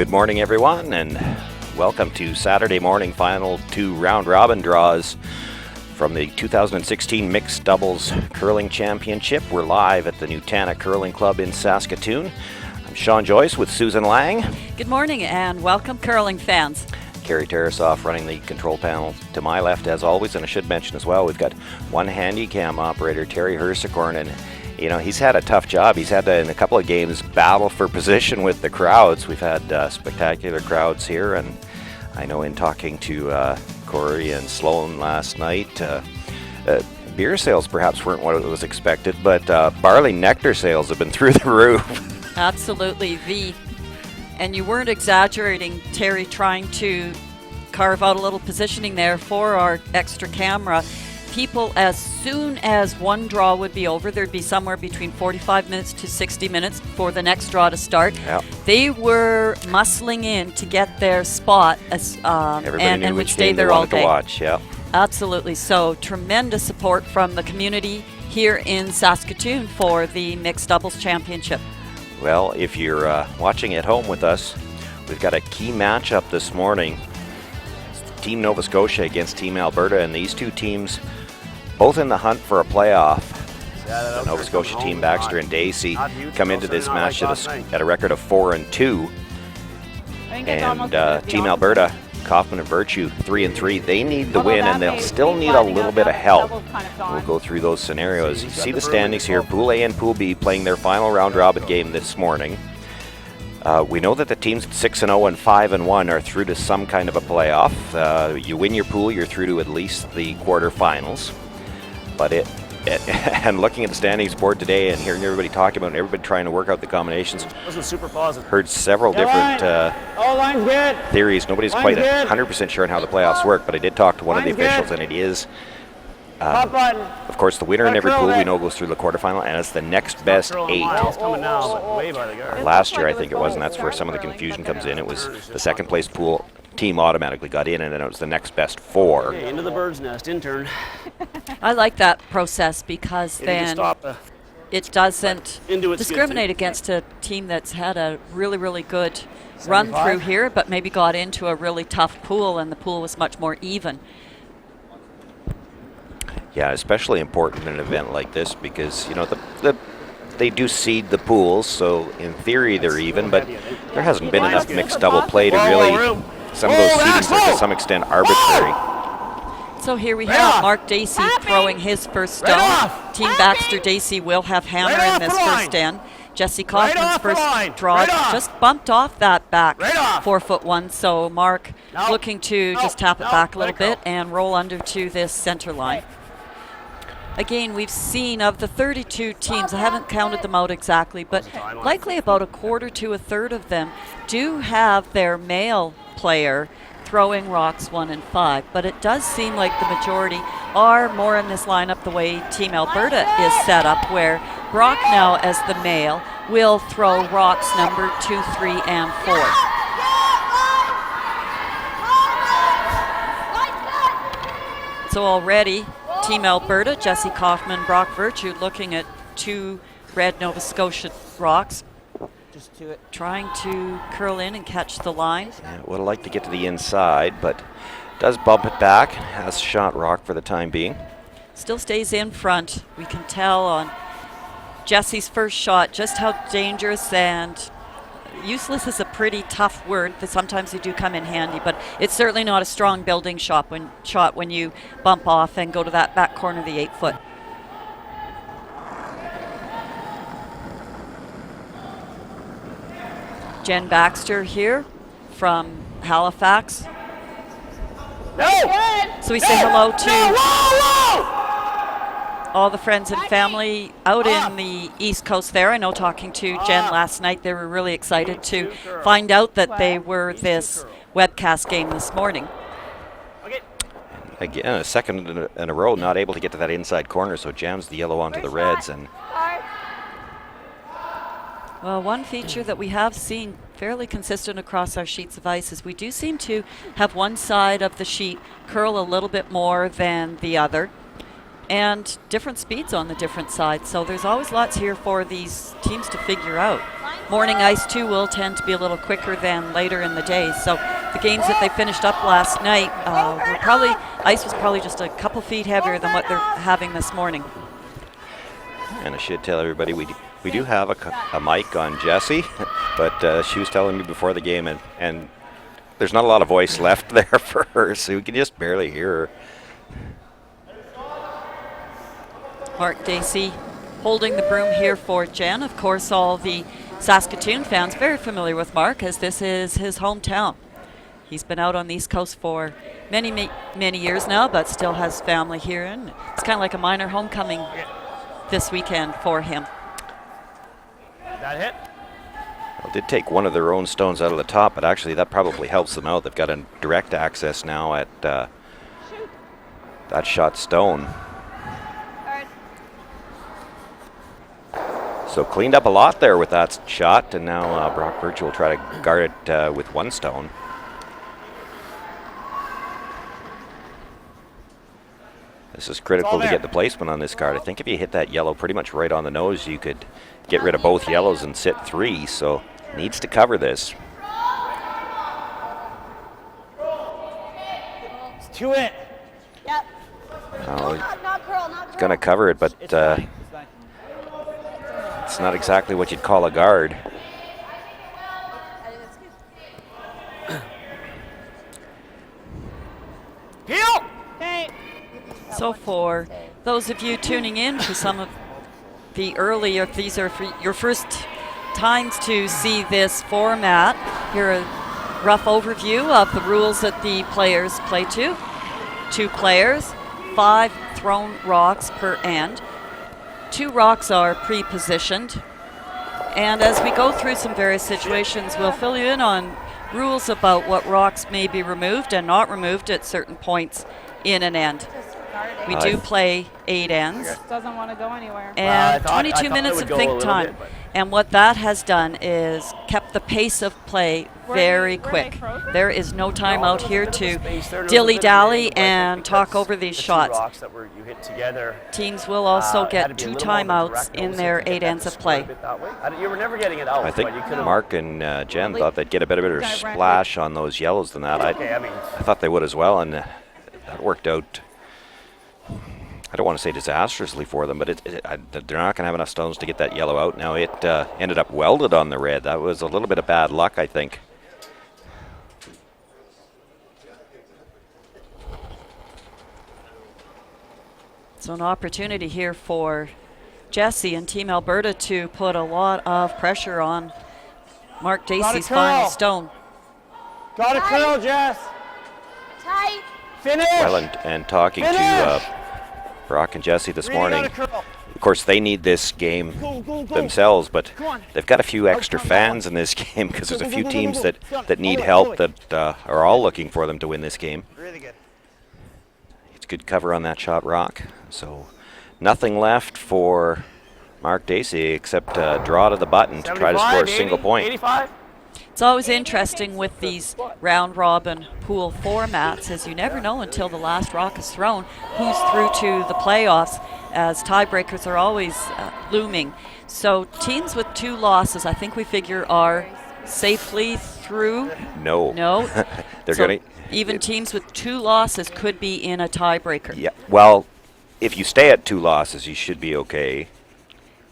Good morning, everyone, and welcome to Saturday morning final two round-robin draws from the 2016 Mixed Doubles Curling Championship. We're live at the Nutana Curling Club in Saskatoon. I'm Sean Joyce with Susan Lang. Good morning and welcome, curling fans. Kerry Tarasoff running the control panel to my left, as always, and I should mention as well, we've got one handy-cam operator, Terry Hersikorn, and you know, he's had a tough job. He's had to, in a couple of games, battle for position with the crowds. We've had spectacular crowds here, and I know in talking to Corey and Sloan last night, beer sales perhaps weren't what was expected, but barley nectar sales have been through the roof. Absolutely. And you weren't exaggerating, Terry, trying to carve out a little positioning there for our extra camera. People, as soon as one draw would be over, there'd be somewhere between 45 minutes to 60 minutes for the next draw to start. Yep. They were muscling in to get their spot and would stay there all day. To watch. Yep. Absolutely. So tremendous support from the community here in Saskatoon for the Mixed Doubles Championship. Well, if you're watching at home with us, we've got a key matchup this morning. It's Team Nova Scotia against Team Alberta, and these two teams both in the hunt for a playoff. The Nova Scotia team, Baxter and Dacey, come into this match at a record of 4-2. And Team Alberta, Kaufman and Virtue, 3-3. They need the win, and they'll still need a little bit of help. We'll go through those scenarios. You see the standings here. Pool A and Pool B playing their final round-robin game this morning. We know that the teams at 6-0 and 5-1 are through to some kind of a playoff. You win your pool, you're through to at least the quarterfinals. But and looking at the standings board today and hearing everybody talking about it, everybody trying to work out the combinations, wasn't super positive. Heard several different theories. Nobody's quite 100% sure on how the playoffs work, but I did talk to one of the officials, and it is, of course, the winner in every pool we know goes through the quarterfinal, and it's the next best 8. Last year, I think it was, and that's where some of the confusion comes in. It was the second place pool team automatically got in, and then it was the next best 4. Okay, into the bird's nest, intern. I like that process because then it doesn't discriminate against a team that's had a really, really good run through here, but maybe got into a really tough pool, and the pool was much more even. Yeah, especially important in an event like this because, you know, they do seed the pools, so in theory they're even, but there hasn't been enough mixed double play to really, some of those seedings are to some extent arbitrary. So here we have Mark Dacey throwing his first stone. Team Baxter Dacey will have hammer in this first end. Jesse Kaufman's first draw just bumped off that back 4'1", so Mark looking to just tap it back a little bit and roll under to this center line. Again, we've seen of the 32 teams, I haven't counted them out exactly, but likely about a quarter to a third of them do have their male player throwing rocks 1 and 5. But it does seem like the majority are more in this lineup the way Team Alberta is set up, where Brock now as the male will throw rocks number 2, 3, and 4. So already, Team Alberta, Jesse Kaufman, Brock Virtue looking at 2 red Nova Scotia rocks. Trying to curl in and catch the line. Yeah, would have liked to get to the inside, but does bump it back. Has shot rock for the time being. Still stays in front. We can tell on Jesse's first shot just how dangerous and useless is a pretty tough word, that sometimes they do come in handy, but it's certainly not a strong building shot when you bump off and go to that back corner of the 8-foot. Jen Baxter here from Halifax. So we say hello to all the friends and family out in the East Coast there. I know talking to Jen last night, they were really excited to find out that they were this webcast game this morning. Again, a second in a row not able to get to that inside corner, so jams the yellow onto the reds. And well, one feature that we have seen fairly consistent across our sheets of ice is we do seem to have one side of the sheet curl a little bit more than the other, and different speeds on the different sides. So there's always lots here for these teams to figure out. morning ice too will tend to be a little quicker than later in the day. So the games that they finished up last night ice was probably just a couple feet heavier than what they're having this morning. And I should tell everybody we do have a mic on Jessie, but she was telling me before the game, and there's not a lot of voice left there for her, so we can just barely hear her. Mark Dacey holding the broom here for Jen. Of course, all the Saskatoon fans very familiar with Mark, as this is his hometown. He's been out on the East Coast for many years now, but still has family here, and it's kind of like a minor homecoming this weekend for him. That hit? Well, did take one of their own stones out of the top, but actually that probably helps them out. They've got a direct access now at that shot stone. So cleaned up a lot there with that shot, and now Brock Virtue will try to guard it with one stone. This is critical to get the placement on this card. I think if you hit that yellow pretty much right on the nose, you could get rid of both yellows and sit 3, so needs to cover this. It's 2 in. Yep. He's going to cover it, but it's not exactly what you'd call a guard. Peel! So for those of you tuning in for some of the early, if these are for your first times to see this format, here a rough overview of the rules that the players play to. 2 players, 5 thrown rocks per end. 2 rocks are pre-positioned. And as we go through some various situations, we'll fill you in on rules about what rocks may be removed and not removed at certain points in an end. We do play 8 ends. Doesn't want to go anywhere. And 22 minutes of think time. And what that has done is kept the pace of play very quick. There is no time out here to dilly-dally and talk over these shots. Teams will also get 2 timeouts in their 8 ends of play. You were never getting it out. I think Mark and Jen thought they'd get a better splash on those yellows than that. I thought they would as well, and that worked out. I don't want to say disastrously for them, but they're not going to have enough stones to get that yellow out. Now it ended up welded on the red. That was a little bit of bad luck, I think. So an opportunity here for Jessie and Team Alberta to put a lot of pressure on Mark Dacey's final stone. Got a curl, Jess. Tight. Finish. Well, and talking to Brock and Jessie this morning, of course they need this game themselves, but they've got a few extra fans in this game because there's a few teams that need help that are all looking for them to win this game. Really good. It's good cover on that shot rock. So nothing left for Mark Dacey except draw to the button to try to score a single point. 85. It's always interesting with these round-robin pool formats, as you never know until the last rock is thrown who's through to the playoffs, as tiebreakers are always looming. So teams with 2 losses, I think we figure, are safely through. No. They're So going to. even teams with 2 losses could be in a tiebreaker. Yeah. Well, if you stay at 2 losses, you should be okay.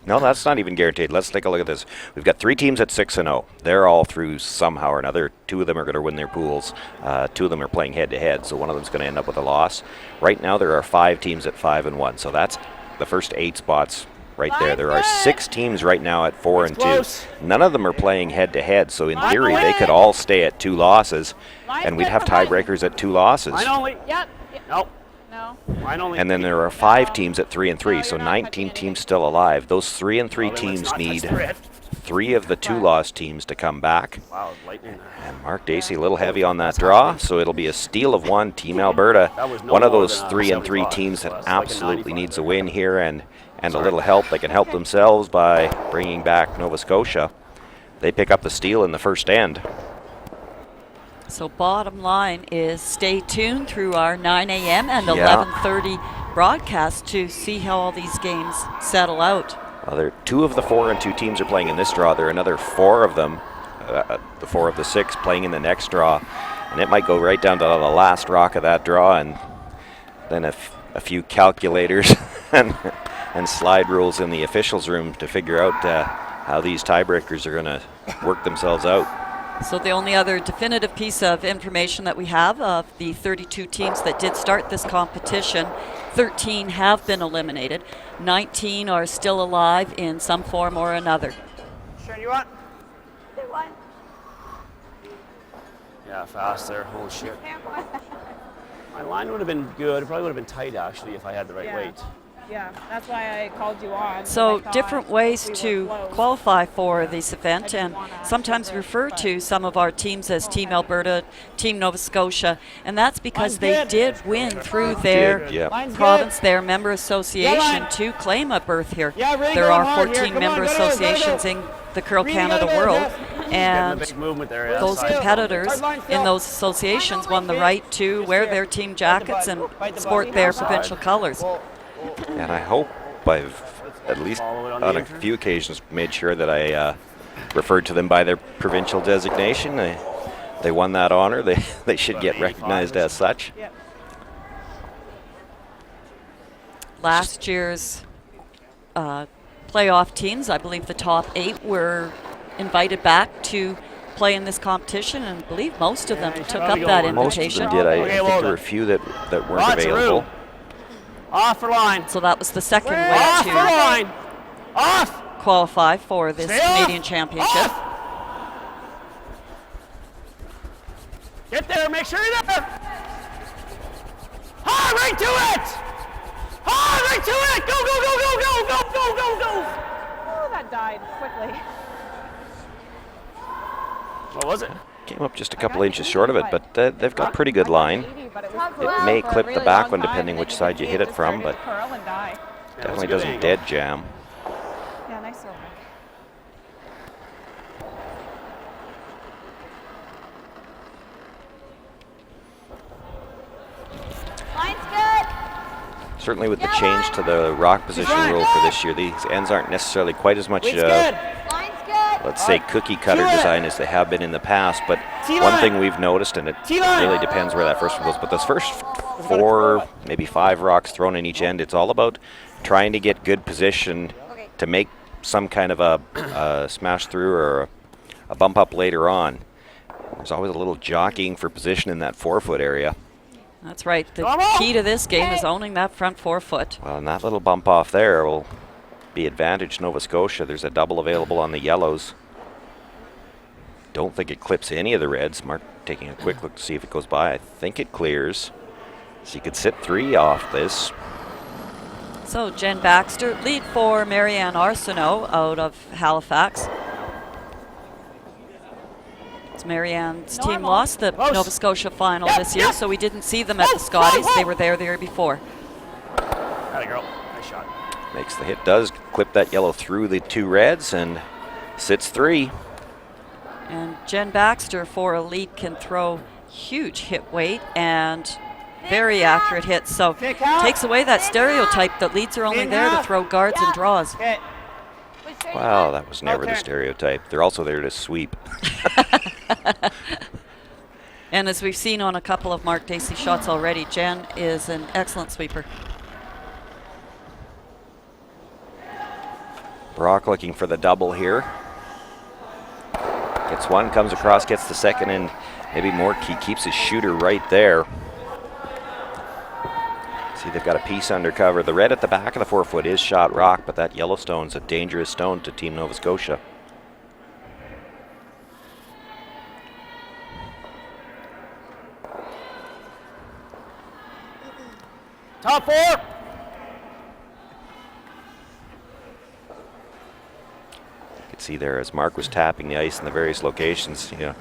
No, that's not even guaranteed. Let's take a look at this. We've got 3 teams at 6-0. They're all through somehow or another. 2 of them are going to win their pools. 2 of them are playing head-to-head, so one of them is going to end up with a loss. Right now, there are 5 teams at 5-1, so that's the first 8 spots right there. There are 6 teams right now at 4-2. None of them are playing head-to-head, so in theory, they could all stay at 2 losses, and we'd have tiebreakers at 2 losses. Yep. Nope. No. And then there are 5 teams at 3-3, so 19 teams still alive. Those 3-3 teams need 3 of the 2 lost teams to come back. Wow, lightning. And Mark Dacey a little heavy on that draw, so it'll be a steal of 1. Team Alberta, one of those 3-3 teams that absolutely needs a win here, and a little help. They can help themselves by bringing back Nova Scotia. They pick up the steal in the first end. So bottom line is stay tuned through our 9 a.m. and 11:30 broadcast to see how all these games settle out. Well, there 2 of the 4 and 2 teams are playing in this draw. There are another 4 of them, the 4 of the 6 playing in the next draw. And it might go right down to the last rock of that draw, and then a few calculators and slide rules in the officials' room to figure out how these tiebreakers are going to work themselves out. So the only other definitive piece of information that we have of the 32 teams that did start this competition, 13 have been eliminated. 19 are still alive in some form or another. Sure you want? They won. Yeah, fast there. Holy shit. My line would have been good. It probably would have been tight, actually, if I had the right weight. Yeah, that's why I called you on. So different ways to qualify for this event, and sometimes refer to some of our teams as Team Alberta, Team Nova Scotia, and that's because they did win through their province, their member association, to claim a berth here. There are 14 member associations in the Curl Canada world, and those competitors in those associations won the right to wear their team jackets and sport their provincial colors. And I hope I've, at least on a few occasions, made sure that I referred to them by their provincial designation. They won that honor. They should get recognized as such. Last year's playoff teams, I believe the top 8 were invited back to play in this competition, and I believe most of them took up that invitation. Most of them did. I think there were a few that weren't available. Off for line. So that was the second way to qualify for this Canadian Championship. Get there, make sure you're there. Hard right to it! Hard right to it! Go, go, go, go, go, go, go, go, go! Oh, that died quickly. What was it? Came up just a couple inches short of it, but they've got pretty good line. It may clip the back one depending which side you hit it from, but definitely doesn't dead jam. Yeah, nice serve. Line's good. Certainly with the change to the rock position rule for this year, these ends aren't necessarily quite as much, Line's good. let's say, cookie cutter design as they have been in the past. But one thing we've noticed, and it really depends where that first one goes, but those first 4, maybe 5 rocks thrown in each end, it's all about trying to get good position to make some kind of a smash through or a bump up later on. There's always a little jockeying for position in that 4-foot area. That's right. The key to this game is owning that front 4-foot. Well, and that little bump off there will be advantage Nova Scotia. There's a double available on the yellows. Don't think it clips any of the reds. Mark taking a quick look to see if it goes by. I think it clears. So you could sit 3 off this. So Jen Baxter, lead for Marianne Arsenault out of Halifax. Marianne's team lost the Nova Scotia final this year, so we didn't see them at the Scotties. They were there the year before. Atta girl. Nice shot. Makes the hit, does clip that yellow through the 2 reds and sits 3. And Jen Baxter for a lead can throw huge hit weight and very accurate hits. So takes away that stereotype that leads are only there to throw guards and draws. Wow, that was never the stereotype. They're also there to sweep. And as we've seen on a couple of Mark Dacey shots already, Jen is an excellent sweeper. Brock looking for the double here. Gets one, comes across, gets the second, and maybe more. He keeps his shooter right there. See, they've got a piece under cover. The red at the back of the 4-foot is shot rock, but that yellow stone's a dangerous stone to Team Nova Scotia. Top 4. You could see there as Mark was tapping the ice in the various locations, you know,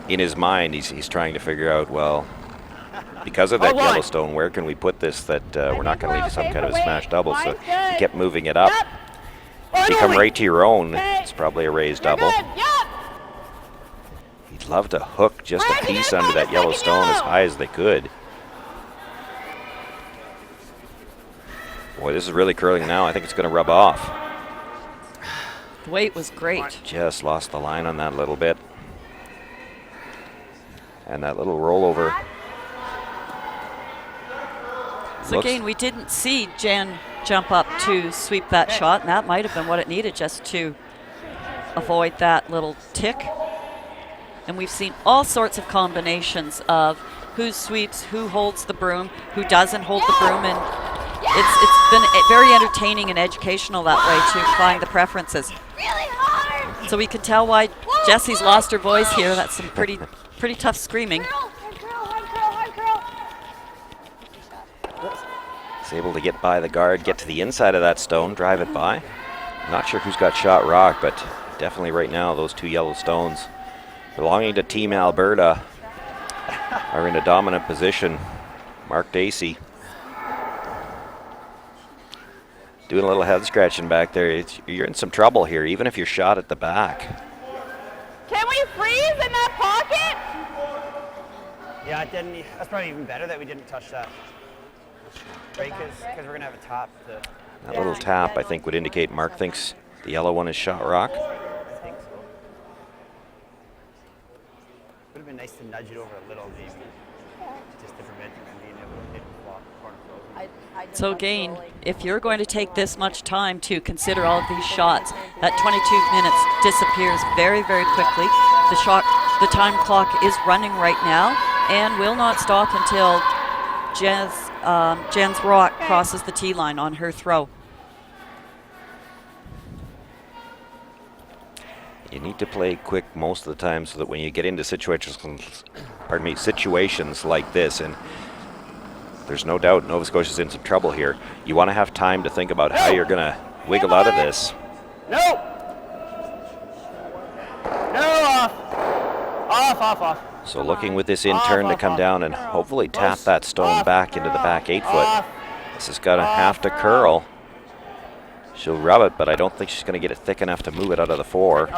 in his mind he's trying to figure out, well, because of that yellow stone, where can we put this that we're not going to leave some kind of a smash double? So he kept moving it up. If you come right to your own, it's probably a raised double. He'd love to hook just a piece under that yellow stone as high as they could. Boy, this is really curling now. I think it's going to rub off. The weight was great. Just lost the line on that little bit. And that little rollover. So again, we didn't see Jen jump up to sweep that shot, and that might have been what it needed just to avoid that little tick. And we've seen all sorts of combinations of who sweeps, who holds the broom, who doesn't hold the broom, and it's been very entertaining and educational that way to find the preferences. Really hard. So we can tell why Jessie's lost her voice here. That's some pretty tough screaming. He's able to get by the guard, get to the inside of that stone, drive it by. Not sure who's got shot rock, but definitely right now those two yellow stones belonging to Team Alberta are in a dominant position. Mark Dacey doing a little head scratching back there. You're in some trouble here, even if you're shot at the back. Can we freeze in that pocket? Yeah, it didn't. That's probably even better that we didn't touch that. Right, because we're going to have a tap. That little tap, I think, would indicate Mark thinks the yellow one is shot rock. I think so. Would have been nice to nudge it over a little, maybe, just to prevent him from being able to hit the corner frozen. So again, if you're going to take this much time to consider all of these shots, that 22 minutes disappears very, very quickly. The time clock is running right now and will not stop until Jen's rock crosses the tee line on her throw. You need to play quick most of the time so that when you get into situations like this, and there's no doubt Nova Scotia's in some trouble here, you want to have time to think about how you're going to wiggle out of this. No! No, off! Off. So looking with this in turn to come down and hopefully tap that stone back into the back 8 foot. This is going to have to curl. She'll rub it, but I don't think she's going to get it thick enough to move it out of the 4.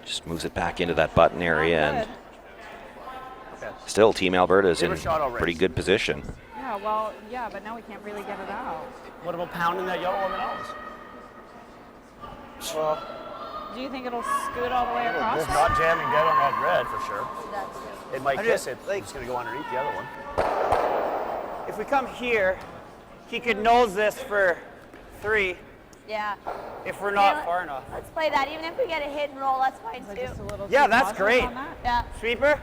Just moves it back into that button area, and still Team Alberta is in pretty good position. Yeah, well, yeah, but now we can't really get it out. What about pounding that yellow on the nose? Well, Do you think it'll scoot all the way across? It's not jamming dead on that red for sure. It might I kiss just, it. like- It's going to go underneath the other one. if we come here, he could nose this for 3 Yeah. if we're not far enough. Let's play that. Even if we get a hit and roll, that's fine too. Yeah, that's great. Yeah. Sweeper?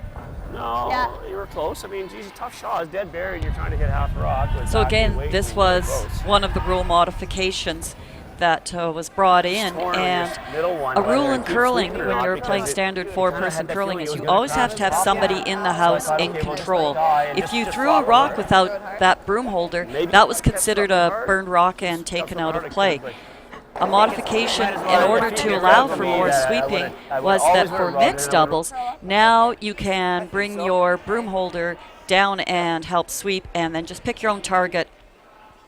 No, Yeah. you were close. I mean, geez, tough shot. It's dead buried. You're trying to hit half a rock. with So back again, weight this and you're was close. one of the rule modifications that was brought in, Torn on and this middle one, a whether rule it in keeps curling sweeping or when not, you're because playing it standard kinda 4-person had that curling feeling is it you was always gonna have to have crash. somebody in the house So I thought, in okay, we'll just control. let it die and If you just threw a follow rock it. without that broom holder, Maybe that was kept considered something a hard. burned rock and Kept taken something out hard of I play. could, A modification in order to allow for more sweeping was that for mixed doubles, now you can bring your broom holder down and help sweep, and then just pick your own target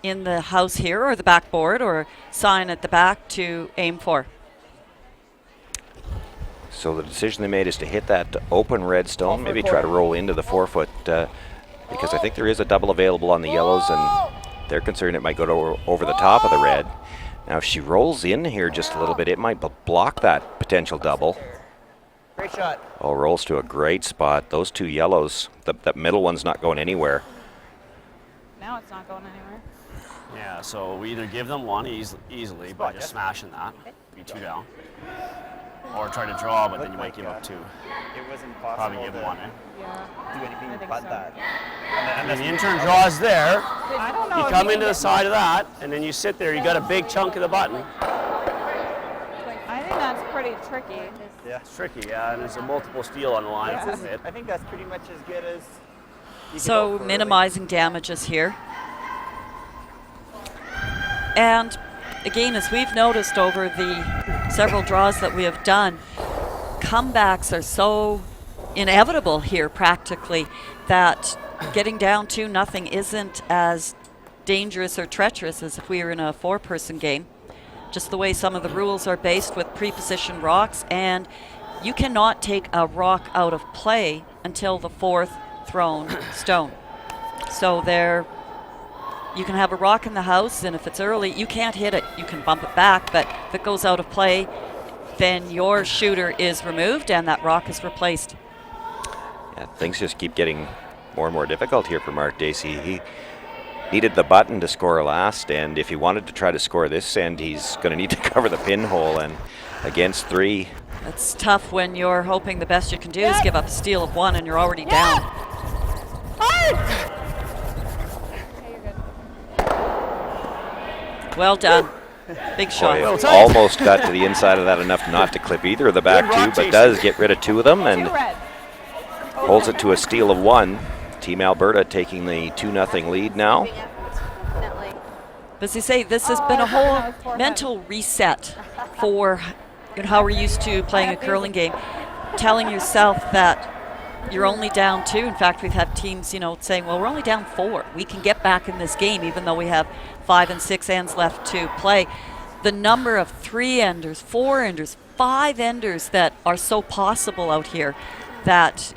in the house here or the backboard or sign at the back to aim for. So the decision they made is to hit that open red stone, maybe try to roll into the 4 foot, because I think there is a double available on the yellows, and they're concerned it might go over the top of the red. Now if she rolls in here just a little bit, it might block that potential double. Great shot. Oh, rolls to a great spot. Those two yellows, that middle one's not going anywhere. Now it's not going anywhere. Yeah, so we either give them one easily by just smashing that, be 2 down, or try to draw, but then you might give up 2. It was impossible Probably give to 1, eh? Yeah. do anything I think but so. that. And the intern draws there. I don't know. You if come can into the get- side of that, and then you sit there. You got a big chunk of the button. I think that's pretty tricky. Yeah. It's tricky, yeah, and there's a multiple steel on the line. This for is- it. I think that's pretty much as good as you can So hope for, minimizing damages here. And again, as we've noticed over the several draws that we have done, comebacks are so inevitable here practically that getting down 2-0 isn't as dangerous or treacherous as if we were in a 4-person game. Just the way some of the rules are based with pre-positioned rocks, and you cannot take a rock out of play until the 4th thrown stone. So they're you can have a rock in the house, and if it's early, you can't hit it. You can bump it back, but if it goes out of play, then your shooter is removed and that rock is replaced. Yeah, things just keep getting more and more difficult here for Mark Dacey. He needed the button to score last, and if he wanted to try to score this end, he's going to need to cover the pinhole, and against 3. It's tough when you're hoping the best you can do is give up a steal of 1 and you're already down. Well done. Big shot. Boy, almost got to the inside of that enough not to clip either of the back two, but does get rid of 2 of them and holds it to a steal of 1. Team Alberta taking the 2-0 lead now. As you say, this has been a whole mental reset for how we're used to playing a curling game. Telling yourself that you're only down 2. In fact, we've had teams, saying, well, we're only down 4. We can get back in this game, even though we have 5 and 6 ends left to play. The number of 3-enders, 4-enders, 5-enders that are so possible out here that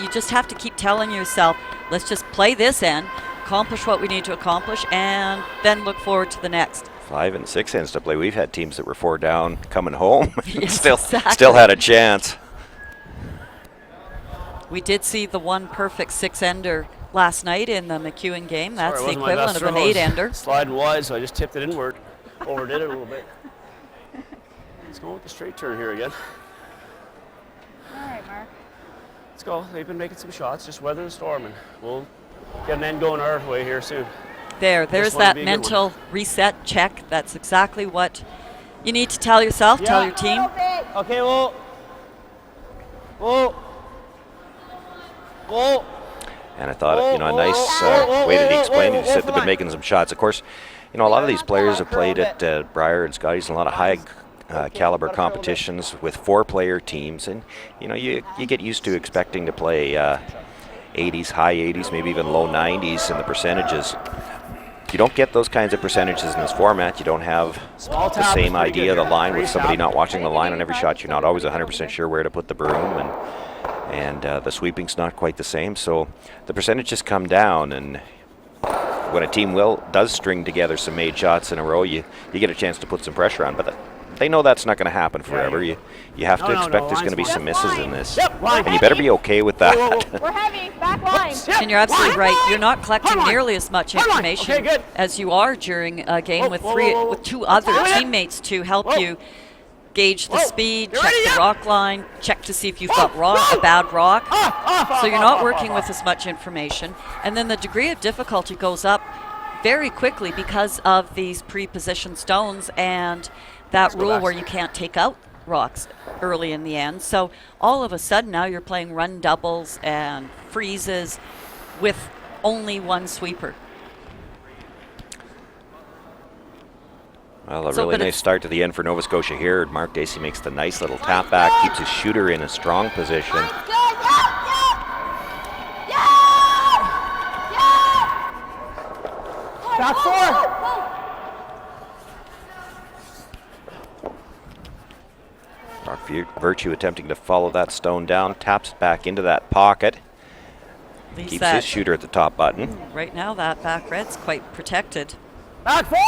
you just have to keep telling yourself, let's just play this end, accomplish what we need to accomplish, and then look forward to the next. 5 and 6 ends to play. We've had teams that were 4 down coming home. Yes, still exactly. had a chance. We did see the one perfect 6-ender last night in the McEwen game. That's Sorry, the equivalent of an 8-ender. Sliding wide, so I just tipped it inward. Overdid it a little bit. Let's go with the straight turn here again. All right, Mark. Let's go. They've been making some shots. Just weather the storm, and we'll get an end going our way here soon. There's that mental reset check. That's exactly what you need to tell yourself, tell your team. Okay, whoa. And I thought, a nice way that he explained it. He said they've been making some shots. Of course, a lot of these players have played at Briar and Scotty's and a lot of high caliber competitions with 4-player teams, and you get used to expecting to play 80s, high 80s, maybe even low 90s in the percentages. You don't get those kinds of percentages in this format. You don't have the same idea of the line with somebody not watching the line on every shot. You're not always 100% sure where to put the broom, and the sweeping's not quite the same. So the percentages come down, and when a team does string together some made shots in a row, you get a chance to put some pressure on. But they know that's not going to happen forever. You have to expect there's going to be some misses in this, and you better be okay with that. We're heavy. Back line. And you're absolutely right. You're not collecting nearly as much information as you are during a game with 2 other teammates to help you gauge the speed, check the rock line, check to see if you've got a bad rock. So you're not working with as much information. And then the degree of difficulty goes up very quickly because of these pre-positioned stones and that rule where you can't take out rocks early in the end. So all of a sudden now you're playing run doubles and freezes with only 1 sweeper. Well, a really nice start to the end for Nova Scotia here. Mark Dacey makes the nice little tap back, keeps his shooter in a strong position. Back 4. Rock Virtue attempting to follow that stone down, taps it back into that pocket. Keeps his shooter at the top button. Right now that back red's quite protected. Back 4.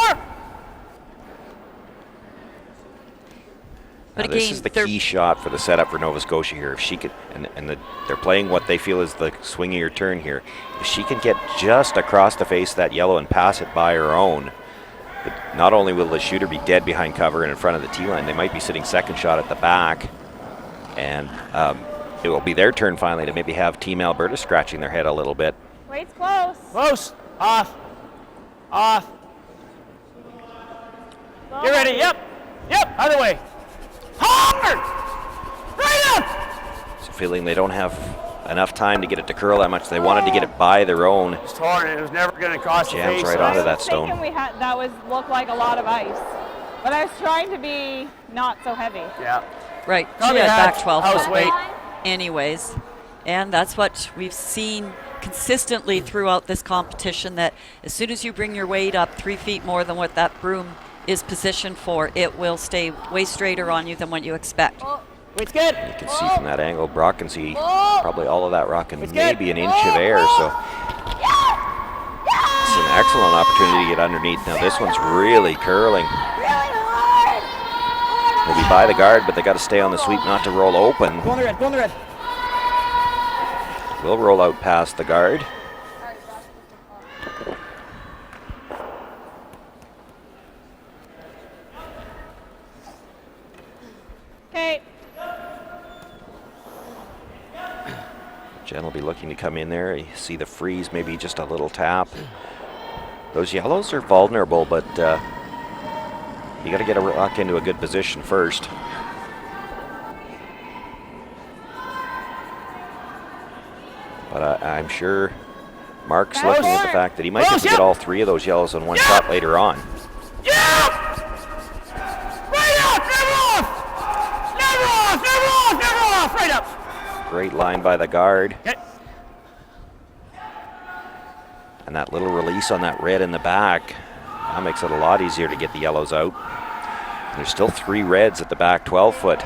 But this is the key shot for the setup for Nova Scotia here. If she could, they're playing what they feel is the swingier turn here. If she can get just across the face of that yellow and pass it by her own, not only will the shooter be dead behind cover and in front of the tee line, they might be sitting second shot at the back, and it will be their turn finally to maybe have Team Alberta scratching their head a little bit. Wait's close. Close. Off. Get ready. Yep. Other way. Hard! Right up! So feeling they don't have enough time to get it to curl that much. They wanted to get it by their own. It's torn. It was never going to cross the face. Jams right onto that stone. That looked like a lot of ice, but I was trying to be not so heavy. Yeah. Right. She had back 12 foot weight anyways. And that's what we've seen consistently throughout this competition, that as soon as you bring your weight up 3 feet more than what that broom is positioned for, it will stay way straighter on you than what you expect. It's good. You can see from that angle, Brock can see probably all of that rock in maybe an inch of air. So an excellent opportunity to get underneath. Now this one's really curling. They'll be by the guard, but they got to stay on the sweep not to roll open. Go on the red, go on the red. Will roll out past the guard. Okay. Jen will be looking to come in there. You see the freeze, maybe just a little tap. Those yellows are vulnerable, but you got to get a rock into a good position first. But I'm sure Mark's looking at the fact that he might have to get all three of those yellows in one shot later on. Right up! Great line by the guard. Okay. And that little release on that red in the back, that makes it a lot easier to get the yellows out. There's still 3 reds at the back 12 foot.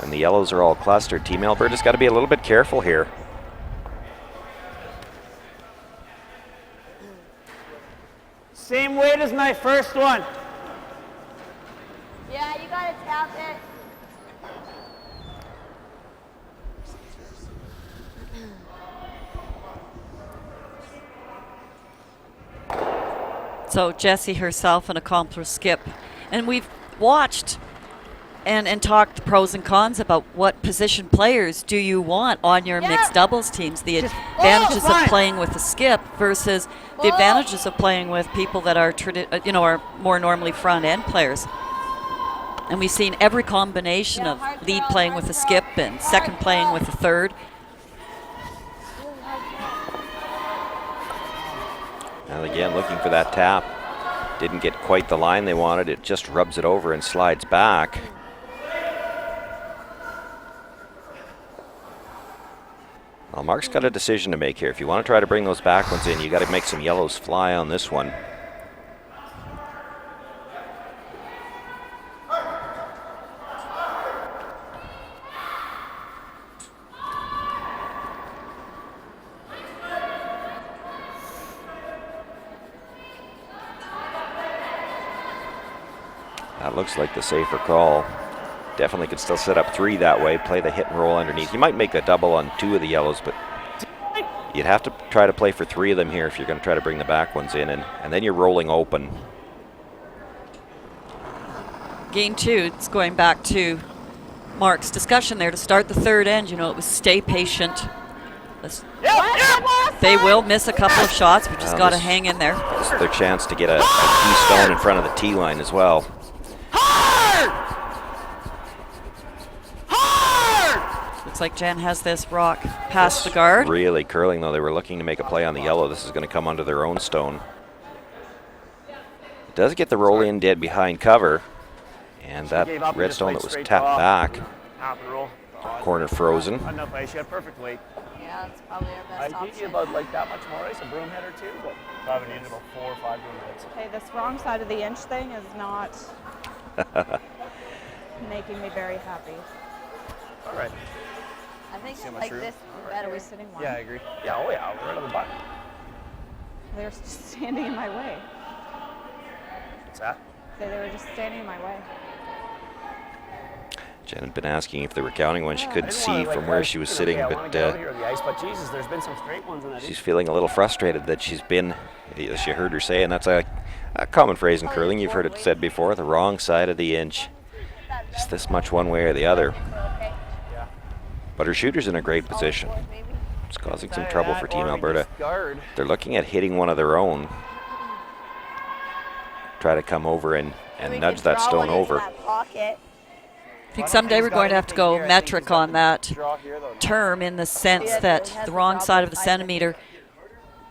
And the yellows are all clustered. Team Alberta's got to be a little bit careful here. Same weight as my first one. Yeah, you gotta tap it. So Jessie herself an accomplished skip. And we've watched and talked the pros and cons about what position players do you want on your mixed doubles teams. The advantages of playing with a skip versus the advantages of playing with people that are, are more normally front end players. And we've seen every combination of lead playing with a skip and second playing with a third. And again, looking for that tap. Didn't get quite the line they wanted. It just rubs it over and slides back. Well, Mark's got a decision to make here. If you want to try to bring those back ones in, you got to make some yellows fly on this one. That looks like the safer call. Definitely could still set up 3 that way, play the hit and roll underneath. You might make a double on 2 of the yellows, but you'd have to try to play for 3 of them here if you're going to try to bring the back ones in, and then you're rolling open. Game 2, it's going back to Mark's discussion there to start the third end. It was stay patient. They will miss a couple of shots, but just got to hang in there. This is their chance to get a key stone in front of the tee line as well. Looks like Jen has this rock past the guard. Really curling, though. They were looking to make a play on the yellow. This is going to come under their own stone. It does get the roll in dead behind cover. And that red stone that was tapped back. Corner frozen. Enough ice, you had perfect weight. Yeah, that's probably our best I option. beat you about like that much more ice, a broom head or 2, but probably needed about 4 or 5 broom heads. Okay, this wrong side of the inch thing is not making me very happy. All right. I think See how much like room? this Are we better. sitting one? Yeah, I agree. Yeah, oh yeah, right on the button. They're just standing in my way. What's that? They were just standing in my way. Jen had been asking if they were counting when she couldn't see from where she was sitting, but Jesus, there's been some straight ones in that. she's feeling a little frustrated that she's been, as you heard her say, and that's a common phrase in curling. You've heard it said before, the wrong side of the inch. Just this much one way or the other. But her shooter's in a great position. It's causing some trouble for Team Alberta. They're looking at hitting one of their own. Try to come over and nudge that stone over. I think someday we're going to have to go metric on that term in the sense that the wrong side of the centimeter.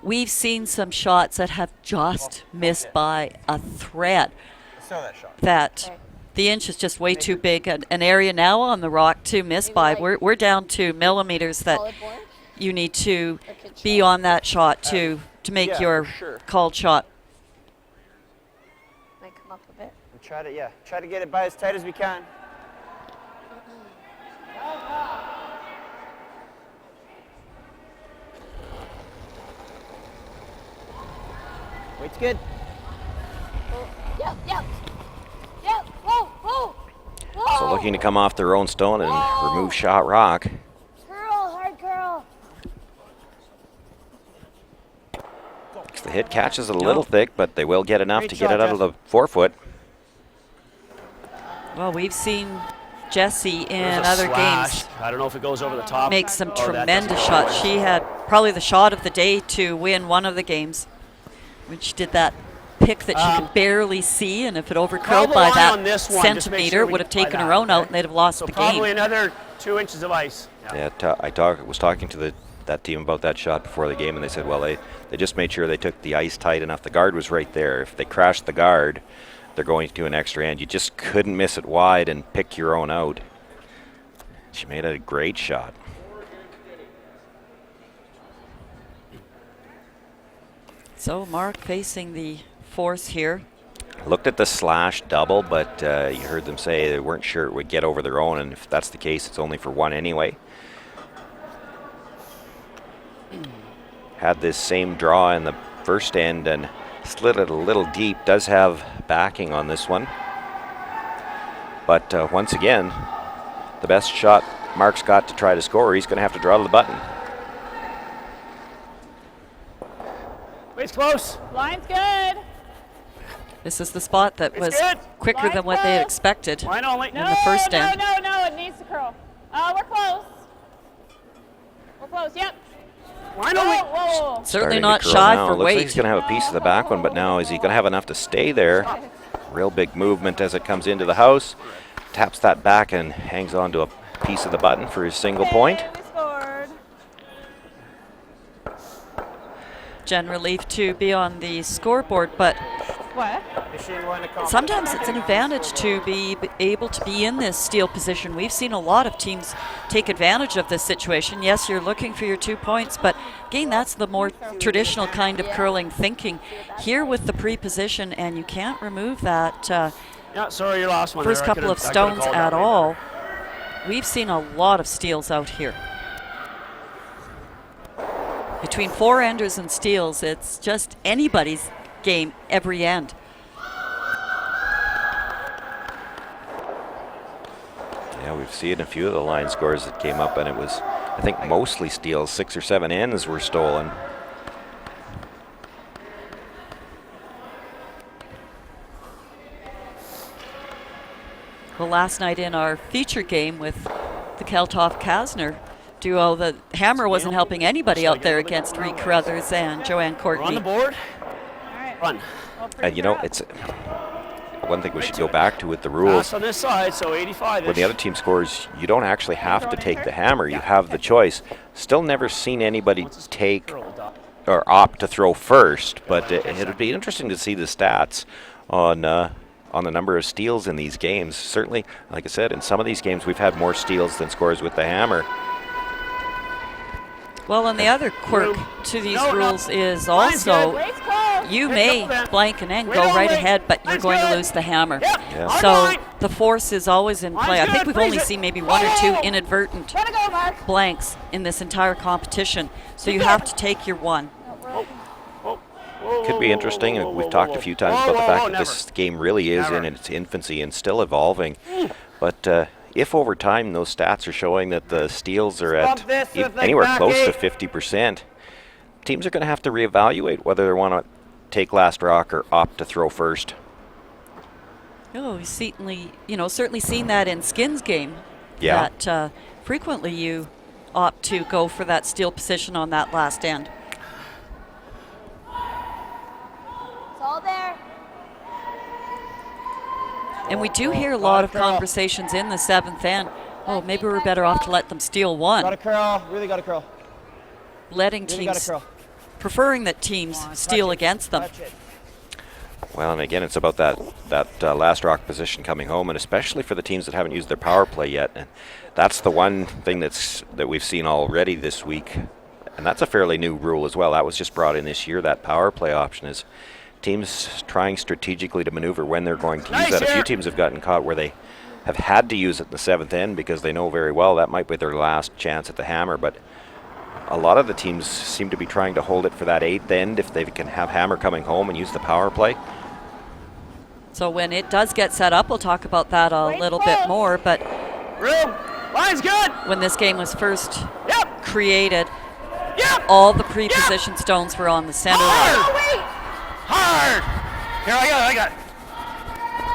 We've seen some shots that have just missed by a thread. That the inch is just way too big. An area now on the rock to miss by. We're down to millimeters that you need to be on that shot to make your called shot. Might come up a bit. Try to get it by as tight as we can. It's good. Yep, yep. Yep, whoa, whoa. Whoa. So looking to come off their own stone and remove shot rock. Curl, hard curl. The hit catches it a little thick, but they will get enough to get it out of the forefoot. Well, we've seen Jessie in There's a other slash. games I don't know if it goes over the top. make some Oh, that tremendous doesn't shots. go. She had probably the shot of the day to win one of the games when she did that pick that she could barely see, and if it overcurled Probably by on that this one, just make centimeter, sure it we would have apply taken that, her own out okay? and they'd have lost So the probably game. another 2 inches of ice. Yeah, was talking to that team about that shot before the game, and they said, well, they just made sure they took the ice tight enough. The guard was right there. If they crashed the guard, they're going to an extra end. You just couldn't miss it wide and pick your own out. She made a great shot. So Mark facing the force here. Looked at the slash double, but you heard them say they weren't sure it would get over their own, and if that's the case, it's only for one anyway. Had this same draw in the first end and slid it a little deep. Does have backing on this one. But once again, the best shot Mark's got to try to score, he's going to have to draw to the button. It's close. Line's good. This is the spot that was good. quicker Line's than what they had close. expected. Line only. In the first end. No, it needs to curl. We're close. We're close, yep. Line only. Whoa. Certainly Starting not to curl shy now. for Looks like weight. he's going to have a piece of the back one, but now is he going to have enough to stay there? Real big movement as it comes into the house. Taps that back and hangs on to a piece of the button for his single point. We scored. Jen relief to be on the scoreboard, but What? sometimes it's an advantage to be able to be in this steal position. We've seen a lot of teams take advantage of this situation. Yes, you're looking for your 2 points, but again, that's the more traditional kind of curling thinking. Here with the pre-position, and you can't remove that Yeah, sorry, your last one. first there. I couple of could've- I could've stones called at that way all. better. We've seen a lot of steals out here. Between four-enders and steals, it's just anybody's game every end. Yeah, we've seen a few of the line scores that came up, and it was, I think, mostly steals. 6 or 7 ends were stolen. Well, last night in our feature game with the Keltoff-Kasner duo, the hammer wasn't helping anybody out there against Reed Carruthers and Joanne We're on Courtney. the board. All right. Run. And you know, it's one thing we should go back to with the rules. Pass on this side, so 85. When the other team scores, you don't actually have to take the hammer. You have the choice. Still never seen anybody take or opt to throw first, but it would be interesting to see the stats on the number of steals in these games. Certainly, like I said, in some of these games, we've had more steals than scores with the hammer. Well, and the other quirk to these rules is also Wait's close. you may blank an end, go right ahead, but you're going to lose the hammer. Yeah. So the force is always in play. I think we've only seen maybe one or two inadvertent Way to go, Mark. blanks in this entire competition. So you have to take your one. Could be interesting. We've talked a few times about the fact that this game really is in its infancy and still evolving. But if over time those stats are showing that the steals are at anywhere close to 50%, teams are going to have to reevaluate whether they want to take last rock or opt to throw first. Oh, we've certainly seen that in Skin's game. Yeah. That frequently you opt to go for that steal position on that last end. It's all there. And we do hear a lot of conversations in the seventh end. Oh, maybe we're better off to let them steal one. Got to curl. Really got to curl. Letting Really got to teams, curl. preferring that teams steal against them. Touch it. Well, and again, it's about that last rock position coming home, and especially for the teams that haven't used their power play yet. And that's the one thing that we've seen already this week, and that's a fairly new rule as well. That was just brought in this year. That power play option is teams trying strategically to maneuver when they're going to use that. A few teams have gotten caught where they have had to use it in the seventh end because they know very well that might be their last chance at the hammer. But a lot of the teams seem to be trying to hold it for that 8th end if they can have Hammer coming home and use the power play. So when it does get set up, we'll talk about that a little bit more. But Room. Line's good. when this game was first Yep. created, Yep. all the pre-position stones were on the center line. Oh, wait. Hard. Here, I got it.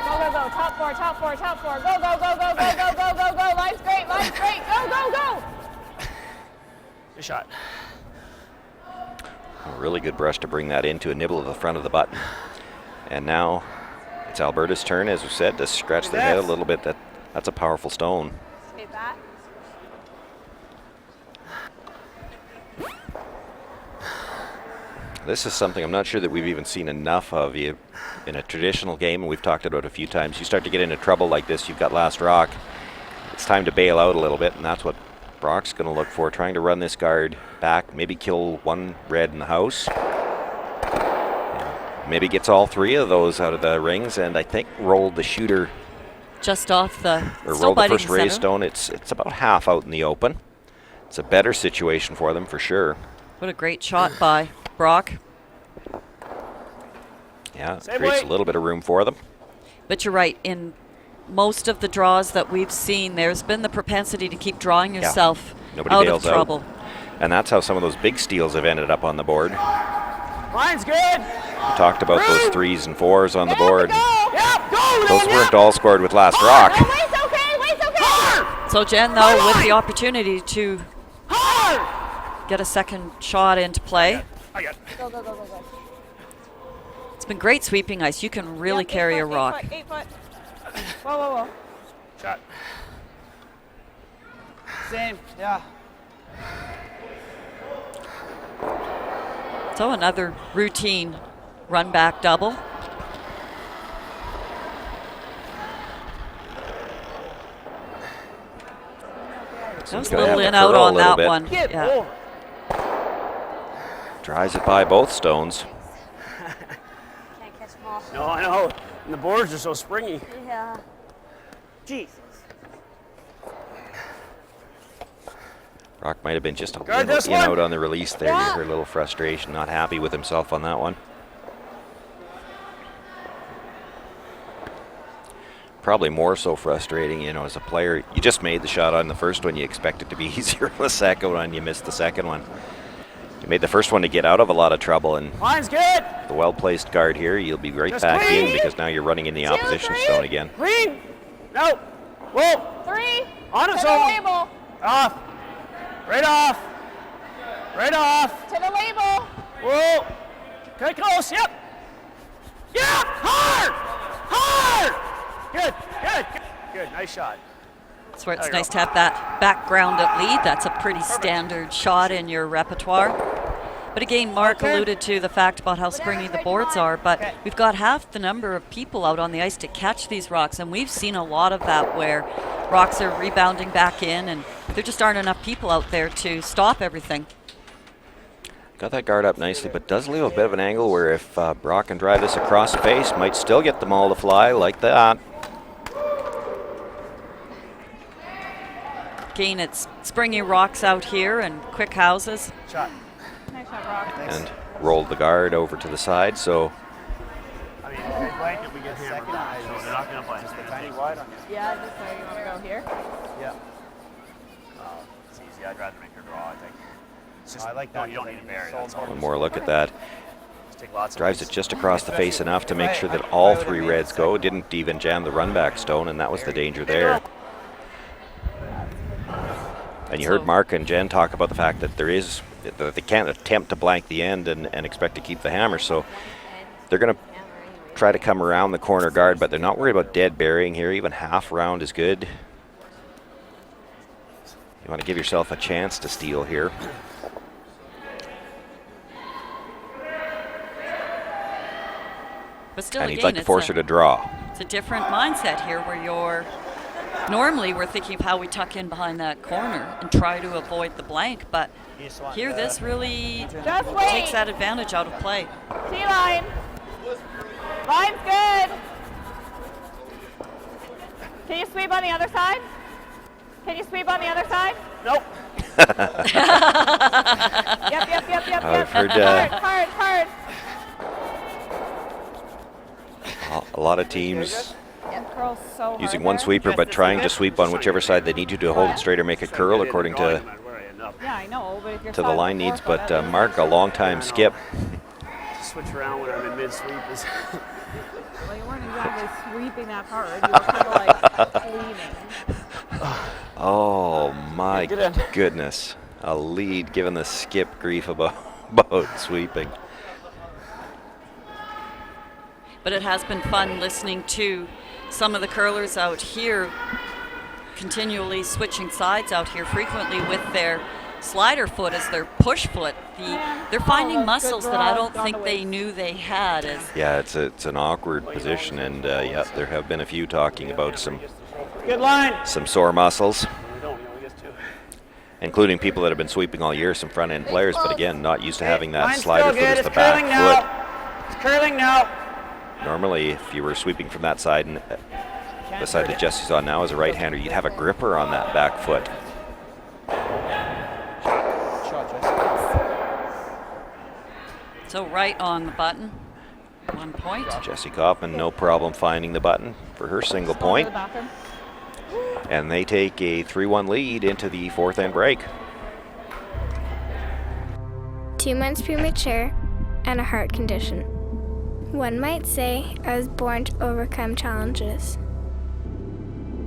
Go, go, go. Top four, top four, top four. Go, go, go, go, go, go, go, go, go. Line's great, line's great. Go, go, go. Good shot. A really good brush to bring that into a nibble of the front of the button. And now it's Alberta's turn, as we said, to scratch their head a little bit. That's a powerful stone. Hit that. This is something I'm not sure that we've even seen enough of in a traditional game, and we've talked about it a few times. You start to get into trouble like this, you've got last rock. It's time to bail out a little bit, and that's what Brock's going to look for, trying to run this guard back, maybe kill one red in the house. Maybe gets all 3 of those out of the rings, and I think rolled the shooter, Just off the, or still rolled the biting first the raise center. stone. It's about half out in the open. It's a better situation for them for sure. What a great shot by Brock. Yeah, it Same creates way. a little bit of room for them. But you're right, in most of the draws that we've seen, there's been the propensity to keep drawing yourself Nobody out of bails out. trouble. And that's how some of those big steals have ended up on the board. Line's good. We talked about those 3s and 4s on the board. Yep. Go. Those Yep. weren't all scored with last rock. No, wait's okay, wait's okay. Hard. So Jen, though, with the opportunity to Hard. get a second shot into play, I got it. Go, go, go, go, go. it's been great sweeping ice. You can really Yep, carry 8 a foot, rock. 8 foot. Whoa, whoa, whoa. Shot. Same. Yeah. So another routine run back double. That was a gonna little have in to out curl a on little that bit. one. Get Yeah. over. Drives it by both stones. Can't catch them all. No, I know. And the boards are so springy. Yeah. Jesus. Rock might have been just a Guard little this in one. out on the release there. Yeah. You heard a little frustration, not happy with himself on that one. Probably more so frustrating, you know, as a player. You just made the shot on the first one. You expect it to be easier on the second one. You missed the second one. You made the first one to get out of a lot of trouble, and Line's good. the well-placed guard here, you'll be right Just back in clean. because now you're running in the opposition three. stone again. Clean. No. Whoa. 3. On To its the own. label. Off. Right off. Right off. To the label. Whoa. Okay, close. Yep. Yeah. Hard. Hard. Good. Good. Good. Good. Nice shot. That's where it's There you nice go. to have that background at lead. That's a pretty standard shot in your repertoire. But again, Mark Okay. alluded to the fact about how springy the boards are, but we've got half the number of people out on the ice to catch these rocks, and we've seen a lot of that where rocks are rebounding back in, and there just aren't enough people out there to stop everything. Got that guard up nicely, but does leave a bit of an angle where if Brock can drive this across the face, might still get them all to fly like that. Again, it's springy rocks out here and quick houses. Shot. Nice shot, Brock. And rolled the guard over to the side, so I mean, they blank if we get hammered back. So they're not going to blank. Just a tiny wide on you. Yeah, just so you want to go here. Yeah. It's easy. I'd rather make her draw, I think. It's just, I like no, that. you don't need to bury. So That's all. one more look at that. Just take lots of Drives ice. it just across the face enough to make sure that all 3 reds go. Didn't even jam the run back stone, and that was the danger there. And you heard Mark and Jen talk about the fact that they can't attempt to blank the end and expect to keep the hammer, so they're going to try to come around the corner guard, but they're not worried about dead burying here. Even half round is good. You want to give yourself a chance to steal here. But still, And he'd again, like to force her to draw. it's a different mindset here where you're normally we're thinking of how we tuck in behind that corner and try to avoid the blank, but You just want here the- this really Just wait. takes that advantage out of play. T-line. Line's good. Can you sweep on the other side? Can you sweep on the other side? Nope. Yep. I've heard Hard. a lot of teams Curl so hard using one there. sweeper, but trying to sweep on whichever side they need to hold it straight or make it curl according to Yeah, I know, but if you're the 5 line or 4 needs. foot, But that doesn't- Mark, a long time skip. Switch around when I'm in mid-sweep is... Well, you weren't exactly sweeping that hard. You were kind of like cleaning. Oh my Get in. goodness. A lead giving the skip grief about sweeping. But it has been fun listening to some of the curlers out here continually switching sides out here frequently with their slider foot as their push foot. They're finding that's muscles good that I draw, don't gone think to they waste. knew they had. Yeah, it's an awkward position, and yeah, there have been a few talking about some Good line. sore muscles, We don't, we just do. including people that have been sweeping all year, some front end players, but again, not used to having that Line's slider still foot good. as It's the back curling foot. now. It's curling now. Normally, if you were sweeping from that side, and the side that Jesse's on now as a right-hander, you'd have a gripper on that back foot. So right on the button. 1 point. Jessie Kaufman, no problem finding the button for her single Go to point, the bathroom. and they take a 3-1 lead into the fourth end break. 2 months premature and a heart condition. One might say I was born to overcome challenges.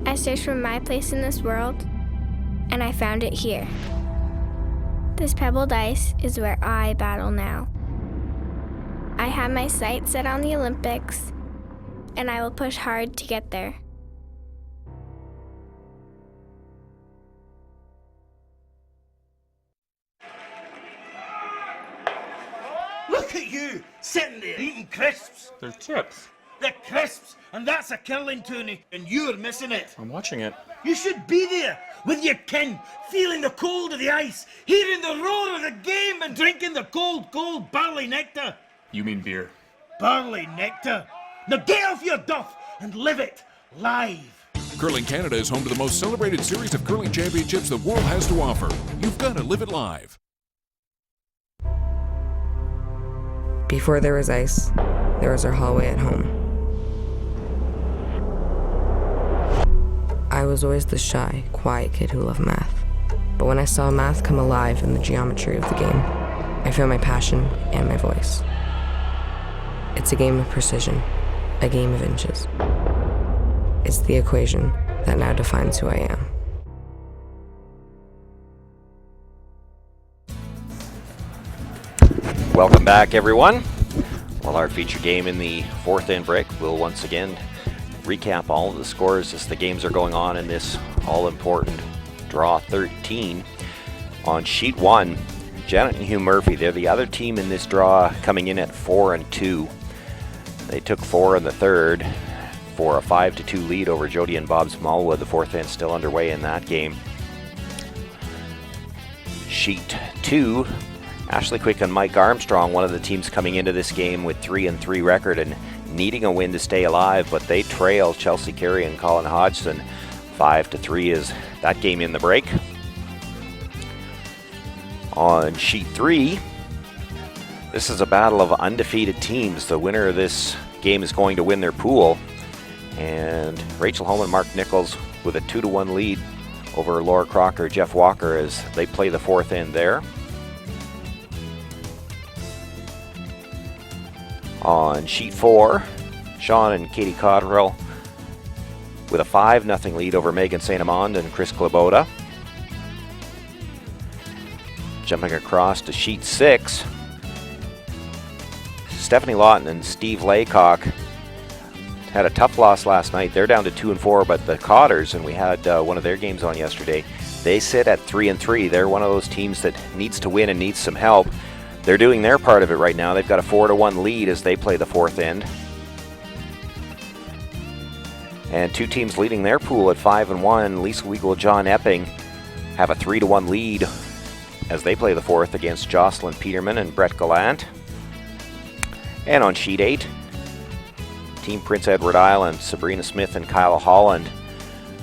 I searched for my place in this world, and I found it here. This pebbled ice is where I battle now. I have my sights set on the Olympics, and I will push hard to get there. Look at you, sitting there eating crisps. They're chips. They're crisps, and that's a curling tourney, and you're missing it. I'm watching it. You should be there with your kin, feeling the cold of the ice, hearing the roar of the game, and drinking the cold, cold barley nectar. You mean beer? Barley nectar. Now get off your duff and live it live. Curling Canada is home to the most celebrated series of curling championships the world has to offer. You've got to live it live. Before there was ice, there was our hallway at home. I was always the shy, quiet kid who loved math. But when I saw math come alive in the geometry of the game, I found my passion and my voice. It's a game of precision, a game of inches. It's the equation that now defines who I am. Welcome back, everyone. Well, our feature game in the fourth end break will once again recap all of the scores as the games are going on in this all-important draw 13. On sheet 1, Janet and Hugh Murphy, they're the other team in this draw, coming in at 4-2. They took 4 in the third for a 5-2 lead over Jody and Bob Smallwood. The fourth end still underway in that game. Sheet 2, Ashley Quick and Mike Armstrong, one of the teams coming into this game with 3-3 record and needing a win to stay alive, but they trail Chelsea Carey and Colin Hodgson 5-3 is that game in the break. On sheet 3, this is a battle of undefeated teams. The winner of this game is going to win their pool, and Rachel Holm and Mark Nichols with a 2-1 lead over Laura Crocker, Jeff Walker as they play the fourth end there. On sheet 4, Sean and Katie Cotterill with a 5-0 lead over Megan St. Amand and Chris Klaboda. Jumping across to sheet 6, Stephanie Lawton and Steve Laycock had a tough loss last night. They're down to 2-4, but the Cotters, and we had one of their games on yesterday, they sit at 3-3. They're one of those teams that needs to win and needs some help. They're doing their part of it right now. They've got a 4-1 lead as they play the fourth end. And two teams leading their pool at 5-1, Lisa Weigel, John Epping, have a 3-1 lead as they play the fourth against Jocelyn Peterman and Brett Gallant. And on sheet 8, Team Prince Edward Island, Sabrina Smith and Kyla Holland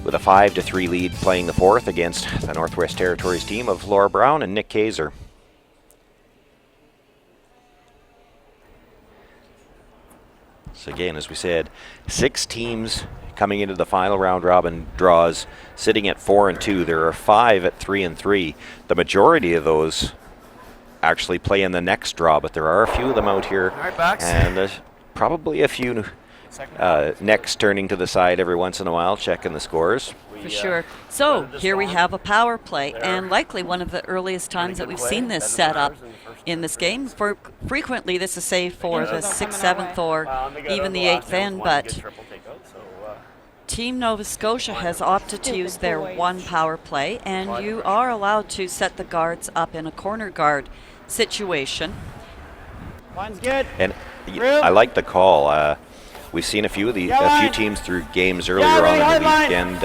with a 5-3 lead playing the fourth against the Northwest Territories team of Laura Brown and Nick Kaiser. So again, as we said, 6 teams coming into the final round robin draws, sitting at 4-2. There are 5 at 3-3. The majority of those actually play in the next draw, but there are a few of them out here, and there's probably a few necks turning to the side every once in a while, checking the scores. For sure. So here we have a power play, and likely one of the earliest times that we've seen this set up in this game. Frequently this is saved for the 6th, 7th, or even the 8th end, but Team Nova Scotia has opted to use their 1 power play, and you are allowed to set the guards up in a corner guard situation. Line's good. And I like the call. We've seen a few teams through games earlier on in the weekend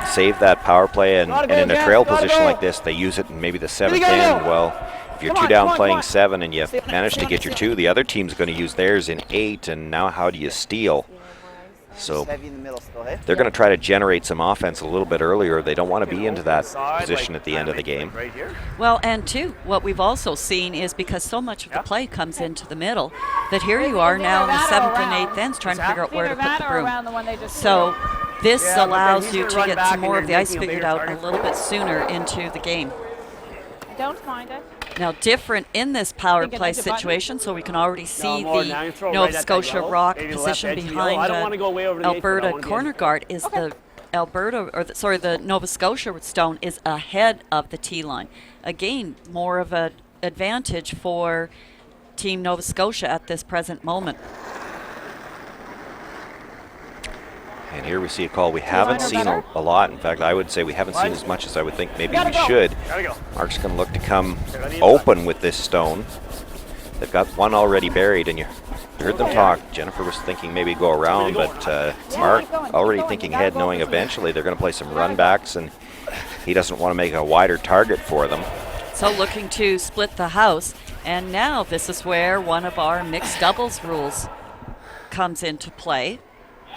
save that power play, and in a trail position like this, they use it in maybe the 7th end. Well, if you're 2 down playing 7 and you manage to get your 2, the other team's going to use theirs in 8, and now how do you steal? So they're going to try to generate some offense a little bit earlier. They don't want to be into that position at the end of the game. Well, and too, what we've also seen is because so much of the play comes into the middle, that here you are now in the 7th and 8th ends trying to figure out where to put the broom. So this allows you to get some more of the ice figured out a little bit sooner into the game. Don't mind it. Now, different in this power play situation, so we can already see the Nova Scotia Rock position behind Alberta corner guard is the the Nova Scotia stone is ahead of the T line. Again, more of an advantage for Team Nova Scotia at this present moment. And here we see a call we haven't seen a lot. In fact, I would say we haven't seen as much as I would think maybe we should. Mark's going to look to come open with this stone. They've got one already buried, and you heard them talk. Jennifer was thinking maybe go around, but Mark already thinking ahead, knowing eventually they're going to play some run backs, and he doesn't want to make a wider target for them. So looking to split the house, and now this is where one of our mixed doubles rules comes into play.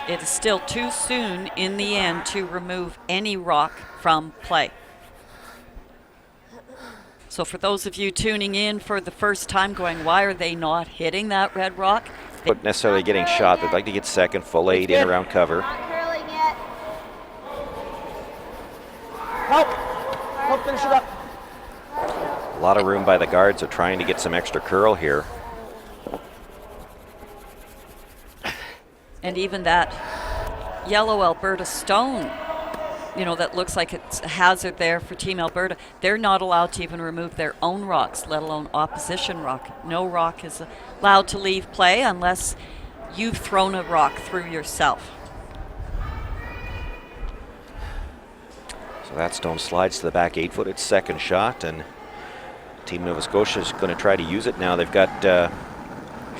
It is still too soon in the end to remove any rock from play. So for those of you tuning in for the first time going, why are they not hitting that red rock? Not necessarily getting shot. They'd like to get second, full 8 in around cover. Not curling yet. Help, finish it up. A lot of room by the guards, so trying to get some extra curl here. And even that yellow Alberta stone, that looks like it's a hazard there for Team Alberta. They're not allowed to even remove their own rocks, let alone opposition rock. No rock is allowed to leave play unless you've thrown a rock through yourself. So that stone slides to the back 8-foot, its second shot, and Team Nova Scotia is going to try to use it now. They've got a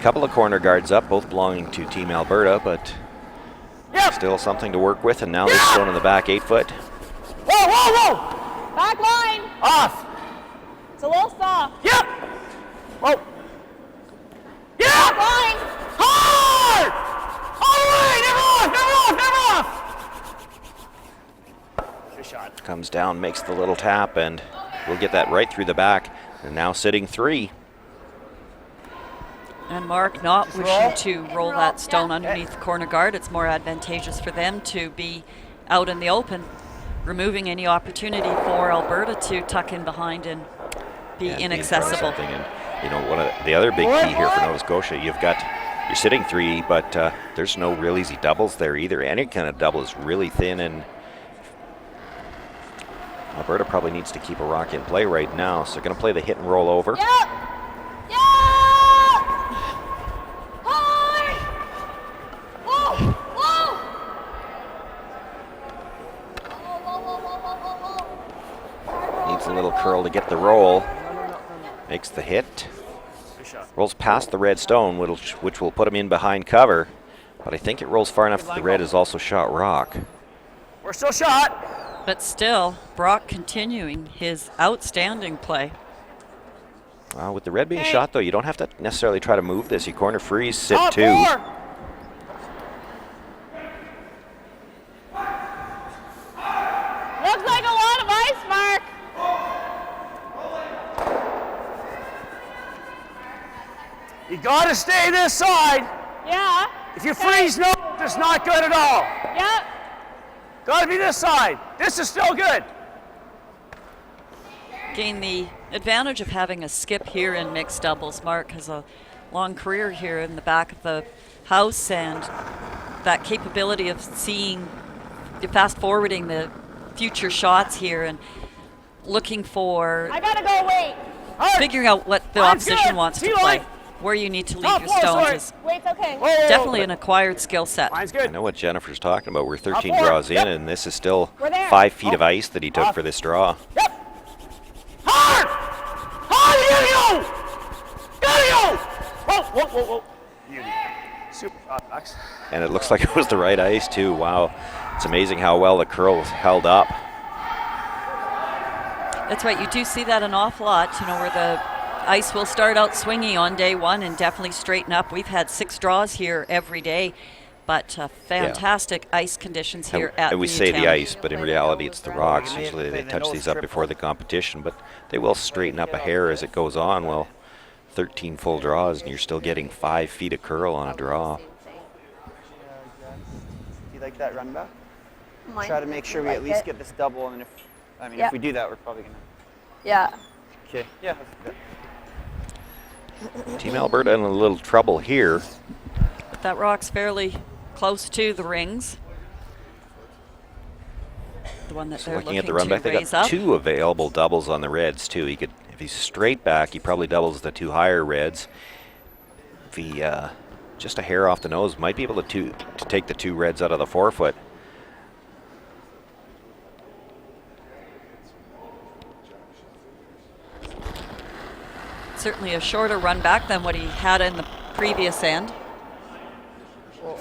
couple of corner guards up, both belonging to Team Alberta, but still something to work with, and now this stone in the back 8-foot. Whoa! Back line! Off! It's a little soft. Yep! Whoa! Yeah! Back line! Hard! All the way! Never off! Good shot. Comes down, makes the little tap, and we'll get that right through the back. And now sitting 3. And Mark not wishing to roll that stone underneath the corner guard. It's more advantageous for them to be out in the open, removing any opportunity for Alberta to tuck in behind and be inaccessible. And, one of the other big key here for Nova Scotia, you're sitting 3, but there's no real easy doubles there either. Any kind of double is really thin, and Alberta probably needs to keep a rock in play right now, so they're going to play the hit and roll over. Needs a little curl to get the roll. Makes the hit. Rolls past the red stone, which will put him in behind cover, but I think it rolls far enough that the red is also shot rock. We're still shot. But still, Brock continuing his outstanding play. With the red being shot, though, you don't have to necessarily try to move this. You corner freeze, sit 2. You got to stay this side. Yeah. If you freeze no, it's not good at all. Yep. Got to be this side. This is still good. Gain the advantage of having a skip here in mixed doubles. Mark has a long career here in the back of the house, and that capability of seeing, fast forwarding the future shots here and looking for, I gotta go wait. figuring out what the Mine's opposition good. wants to See play. line. Where you need to leave Top your floor, stones sorry. is Wait's okay. Whoa, definitely an acquired skill set. Mine's I good. know what Jennifer's talking about. We're 13 Up four. draws in, Yep. and this is still We're there. 5 feet of ice that he took Off. for this draw. Yep. Hard. Hard. You gotta go. Whoa, whoa, whoa, whoa. Beauty. Super shot, Max. And it looks like it was the right ice, too. Wow. It's amazing how well the curls held up. That's right. You do see that an awful lot, where the ice will start out swingy on day one and definitely straighten up. We've had 6 draws here every day, but fantastic ice conditions here at And we say the Newtown. ice, but in reality it's the rocks. Usually they touch these up before the competition, but they will straighten up a hair as it goes on. Well, 13 full draws, and you're still getting 5 feet of curl on a draw. Do you like that run back? Mine. Try to make sure we at least get this double, and if Yep. we do that, we're probably gonna. Yeah. Okay. Yeah. That's good. Team Alberta in a little trouble here. But that rock's fairly close to the rings. The one that So they're looking at the to run back, they raise got up. 2 available doubles on the reds too. He could, if he's straight back, he probably doubles the 2 higher reds. If he just a hair off the nose, might be able to take the 2 reds out of the forefoot. Certainly a shorter run back than what he had in the previous end. Oh,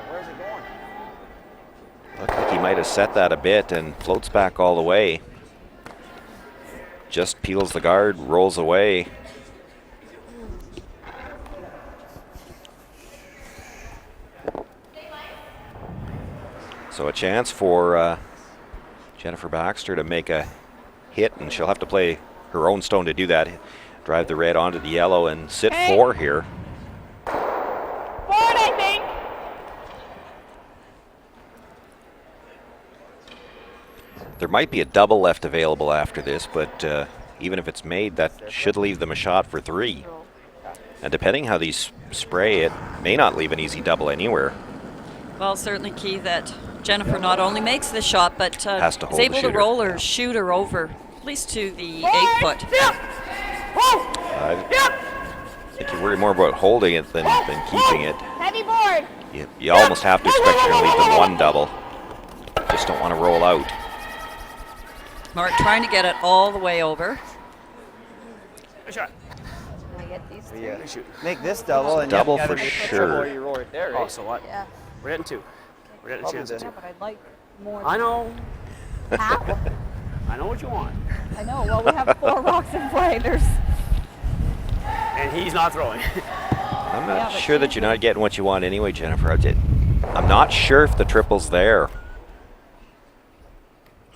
where's it going? Looked like he might have set that a bit and floats back all the way. Just peels the guard, rolls away. So a chance for Jennifer Baxter to make a hit, and she'll have to play her own stone to do that. Drive the red onto the yellow and sit 4 here. Forward, I think. There might be a double left available after this, but even if it's made, that should leave them a shot for 3. And depending how these spray, it may not leave an easy double anywhere. Well, certainly key that Jennifer not only makes the shot, but Has to is hold the able to shooter. roll her shooter over, at least to the Forward. 8 foot. Yep. Whoa. I think you worry more about holding it than keeping it. Heavy board. You almost have to expect you're going to leave them 1 double. Just don't want to roll out. Mark trying to get it all the way over. Good shot. Can I get these two? Yeah. Good shoot. Make this double, and double you gotta for make sure. trouble or you roll right there, right? Oh, so what? Yeah. We're getting 2. We're getting a Probably chance at the- 2. Yeah, but I'd like more. I know. Half. I know what you want. I know. Well, we have 4 rocks in play. There's. And he's not throwing. I'm not Yeah, but sure that you're not getting what you want anyway, Jennifer. I'm not sure if the triple's there.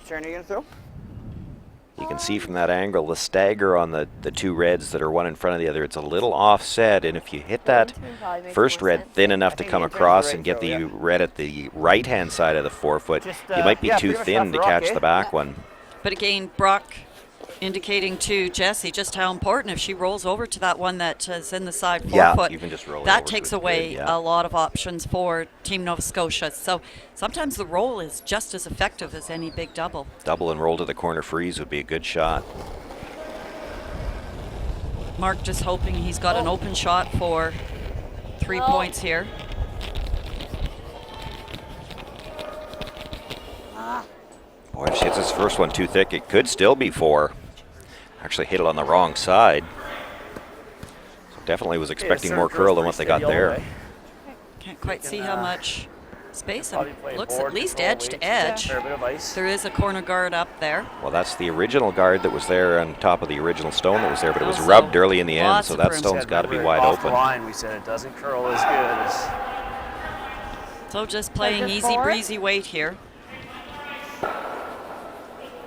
Sharon, are you gonna throw? You can see from that angle the stagger on the 2 reds that are one in front of the other. It's a little offset, and if you hit that first red thin enough to think come the intern's across right and get throw, the yeah. red at the right-hand side of the forefoot, Just, you might be yeah, too pretty much thin half to rock, catch eh? the back one. But again, Brock indicating to Jessie just how important if she rolls over to that one that is in the side Yeah, forefoot. you can just roll it that over takes to it, away yeah. a lot of options for Team Nova Scotia. So sometimes the roll is just as effective as any big double. Double and roll to the corner freeze would be a good shot. Mark just hoping he's got an open shot for 3 points here. Boy, if she hits his first one too thick, it could still be 4. Actually hit it on the wrong side. So definitely was expecting more curl than what they got there. Can't quite see how much space. Probably It play looks board, at least control edge to weights, edge. Fair bit of ice. There is a corner guard up there. Well, that's the original guard that was there on top of the original stone that was there, but it was Also, rubbed early in the end, lots so of that room. stone's got to be Remember, wide off the open. line, we said it doesn't curl as good as. So just playing just easy forward? breezy weight here.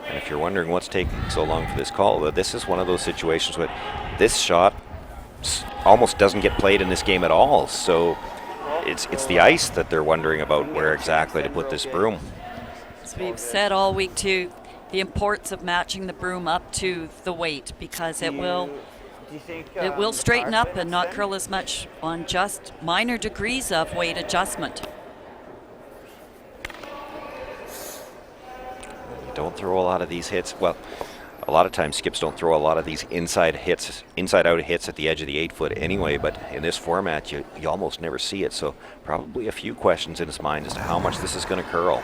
And if you're wondering what's taking so long for this call, this is one of those situations where this shot almost doesn't get played in this game at all. So it's the ice that they're wondering about where exactly to put this broom. As we've said all week too, the importance of matching the broom up to the weight, because it will straighten up and not curl as much on just minor degrees of weight adjustment. You don't throw a lot of these hits. Well, a lot of times skips don't throw a lot of these inside out hits at the edge of the 8-foot anyway, but in this format you almost never see it, so probably a few questions in his mind as to how much this is going to curl.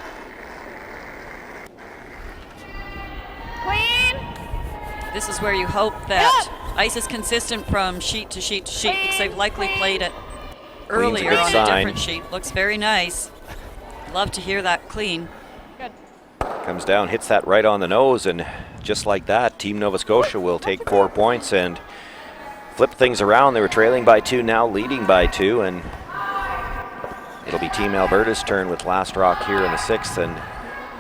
Clean. This is where you hope that ice is consistent from sheet to sheet to sheet, because they've likely played it earlier on a different sheet. Looks very nice. Love to hear that clean. Good. Comes down, hits that right on the nose, and just like that, Team Nova Scotia will take 4 points and flip things around. They were trailing by 2, now leading by 2, and it'll be Team Alberta's turn with last rock here in the 6th. And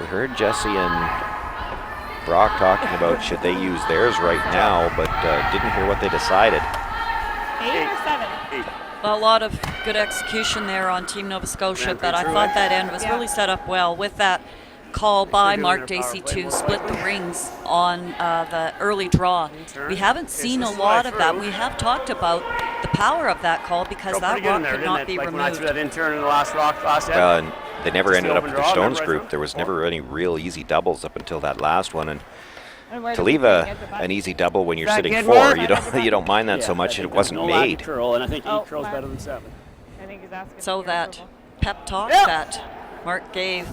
we heard Jesse and Brock talking about should they use theirs right now, but didn't hear what they decided. 8 or 7? 8. A lot of good execution there on Team Nova Scotia, but I thought that end was really set up well with that call by Mark Dacey to split the rings on the early draw. We haven't seen a lot of that. We have talked about the power of that call because that rock could not be removed. That in-turn in the last rock, last Well, and they never Just ended the up open with the draw, Stones remember, I group. There was never any real easy doubles up until that last one, and And where to do we leave get the an easy double when you're Back sitting in 4, more? you don't mind that so much. It wasn't made. Curl, and I think 8 Oh, curls Mark. better than 7. I think he's asking So for your that approval. pep talk Yeah. that Mark gave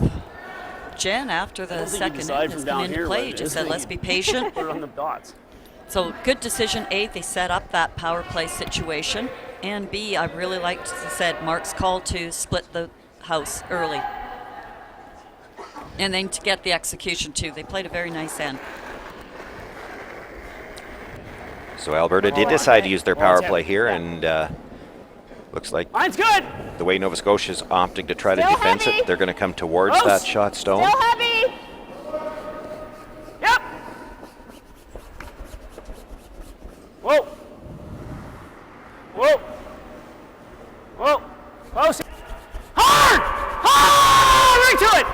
Jen after the don't think you second decide end from has down come into here play. what it Just is. said, let's be patient. Put it on the dots. So good decision, A, they set up that power play situation, and B, I really liked, as I said, Mark's call to split the house early. And then to get the execution too. They played a very nice end. So Alberta did decide to use their power play here, and looks like Mine's good. the way Nova Scotia's opting to try to Still defense heavy. it, they're going to come towards Close. that shot stone. Still heavy. Yep. Whoa. Whoa. Whoa. Close. Hard! Hard! Right to it!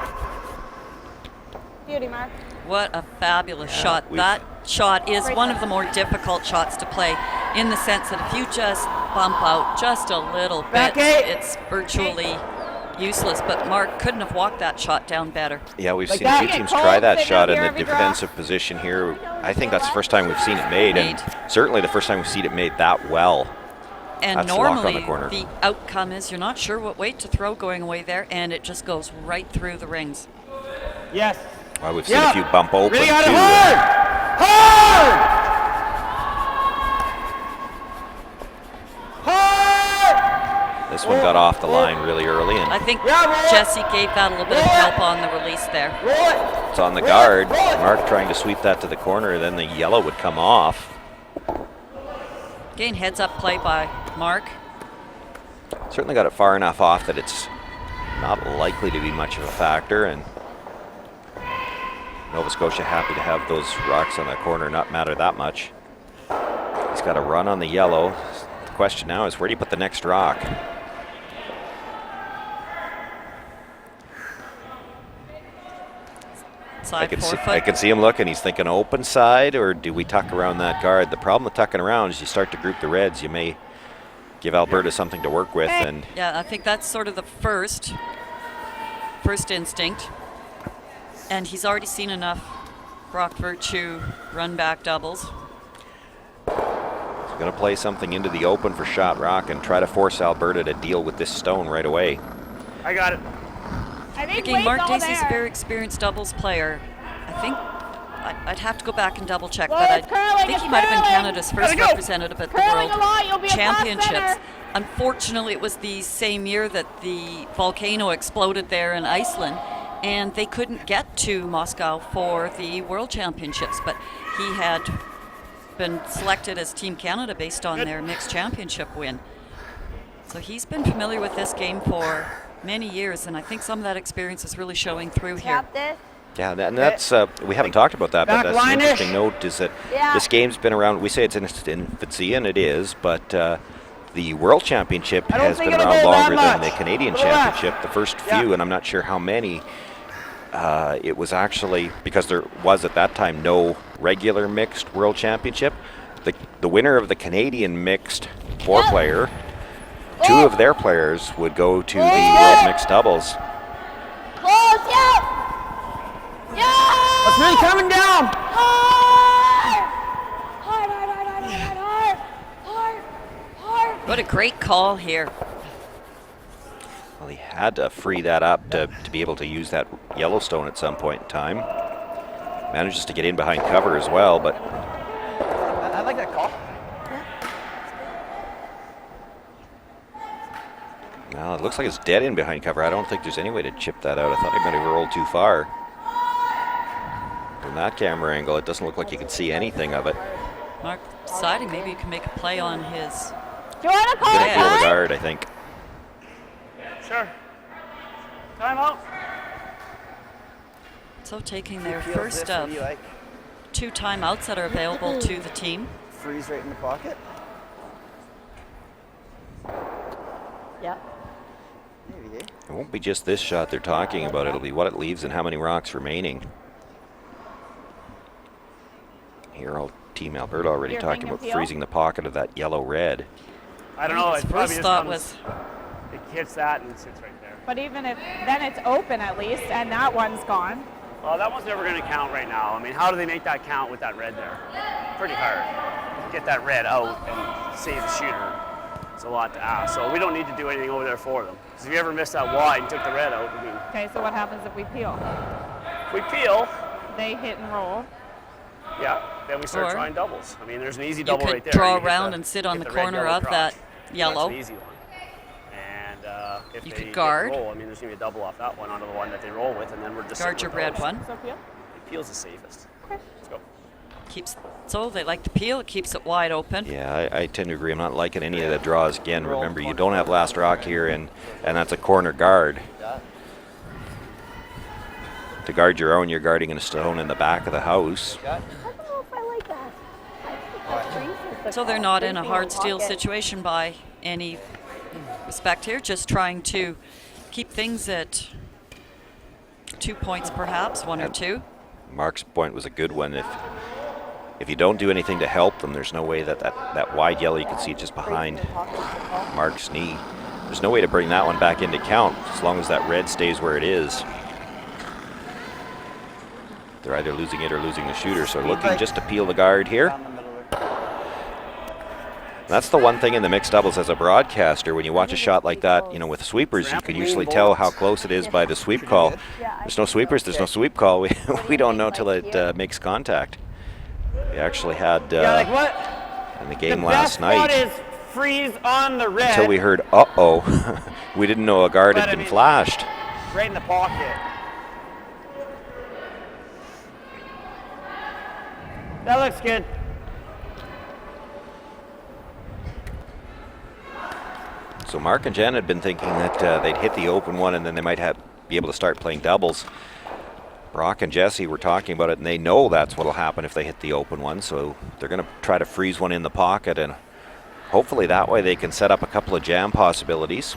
Beauty, Mark. What a fabulous shot. That shot is one of the more difficult shots to play, in the sense that if you just bump out just a little bit, Back 8. it's virtually useless. But Mark couldn't have walked that shot down better. Yeah, we've Like seen a few that. teams Cold, try that sit shot down in here the every draw. defensive position here. I think that's the first time we've seen it made, and certainly the first time we've seen it made that well. And That's the lock on the normally corner. the outcome is you're not sure what weight to throw going away there, and it just goes right through the rings. Yes. Well, we've seen a few bump open Really too. got it hard! Hard! Hard! This one got off the line really early, I and think Yeah, roll it. Jesse gave that a little bit of help on the release there. Roll it! it's on the guard. Mark trying to sweep that to the corner, then the yellow would come off. Again, heads up play by Mark. Certainly got it far enough off that it's not likely to be much of a factor, and Nova Scotia happy to have those rocks on the corner not matter that much. He's got a run on the yellow. The question now is, where do you put the next rock? I Side can 4 see, foot. I can see him looking. He's thinking open side, or do we tuck around that guard? The problem with tucking around is you start to group the reds. You may give Alberta something to work with, and Yeah, I think that's sort of the first instinct. And he's already seen enough Brock Virtue run back doubles. he's going to play something into the open for shot rock and try to force Alberta to deal with this stone right away. I got it. I think Again, weight's Mark all Dacey's a there. very experienced doubles player. I think I'd have to go back and double check, Well, but it's curling, I think it's he might have been curling. Canada's first Gotta go. representative at the Curling World a lot, you'll be a class Championships. center. Unfortunately, it was the same year that the volcano exploded there in Iceland, and they couldn't get to Moscow for the World Championships, but he had been selected as Team Canada based on their mixed championship win. So he's been familiar with this game for many years, and I think some of that experience is really showing through here. Tap this. Yeah, and that's we haven't talked about that, but Back that's an line-ish. interesting note is that Yeah. this game's been around. We say it's in its infancy, and it is, but the World Championship I don't has think been it'll around go that longer than the much. Canadian To the left. Championship, the first Yeah. few, and I'm not sure how many. It was actually, because there was at that time no regular mixed World Championship, the winner of the Canadian mixed four-player, two of their players would go to the World Mixed Doubles. Close, yep! Yeah! It's really coming down. Hard! Hard, hard, hard, hard, hard, hard, hard, hard. What a great call here. Well, he had to free that up to be able to use that Yellowstone at some point in time. Manages to get in behind cover as well, but I like that call. well, it looks like it's dead in behind cover. I don't think there's any way to chip that out. I thought he might have rolled too far. From that camera angle, it doesn't look like you can see anything of it. Mark deciding maybe you can make a play on his. Do you want to call Gonna it feel the time? guard, I think. Sure. Time out. So taking their Feels first this, what of do you like? 2 timeouts that are available to the team. Freeze right in the pocket. Yeah. Maybe, eh? It won't be just this shot they're talking about. It'll be what it leaves and how many rocks remaining. Here, Team Alberta already You're talking thinking about peel? freezing the pocket of that yellow-red. I don't know. His It probably first just thought comes, was it hits that and it sits right there. But even if then it's open at least, and that one's gone. Well, that one's never going to count right now. I mean, how do they make that count with that red there? Pretty hard. Get that red out and save the shooter. It's a lot to ask. So we don't need to do anything over there for them. Because if you ever missed that wide and took the red out, I mean, Okay, so what happens if we peel? if we peel, They hit and roll. yeah, then we start Or trying doubles. I mean, there's an easy you double could right there. draw You get around the- and sit on get the red, corner yellow of cross. that yellow. That's an easy one. And if You they could hit guard. roll, I mean, there's going to be a double off that one onto the one that they roll with, and then we're just Guard sitting your with red those. one. So peel. Peel's the safest. Let's go. Keeps so they like the peel. It keeps it wide open. Yeah, I tend to agree. I'm not liking any of the draws. Again, remember, you don't have last rock here, and that's a corner guard. To guard your own, you're guarding a stone in the back of the house. I don't know if I like that. I think that freezes the So they're call. not in a Freezing hard the steal pocket. situation by any respect here. Just trying to keep things at 2 points, perhaps 1 or 2. Mark's point was a good one. If you don't do anything to help them, there's no way that wide yellow, you can see it just behind Mark's knee. There's no way to bring that one back into count as long as that red stays where it is. They're either losing it or losing the shooter, so looking just to peel the guard here. Down the middle there. That's the one thing in the mixed doubles as a broadcaster, when you watch a shot like that, with sweepers, you can usually tell how close it is by the sweep call. There's no sweepers, there's no sweep call. We don't know till it makes contact. We actually had Yeah, like what? in the game The last best spot night, is freeze on the red. until we heard, uh-oh, we didn't know a guard But had I been mean- flashed. Right in the pocket. That looks good. So Mark and Jen had been thinking that they'd hit the open one and then they might be able to start playing doubles. Brock and Jesse were talking about it, and they know that's what'll happen if they hit the open one, so they're going to try to freeze one in the pocket, and hopefully that way they can set up a couple of jam possibilities.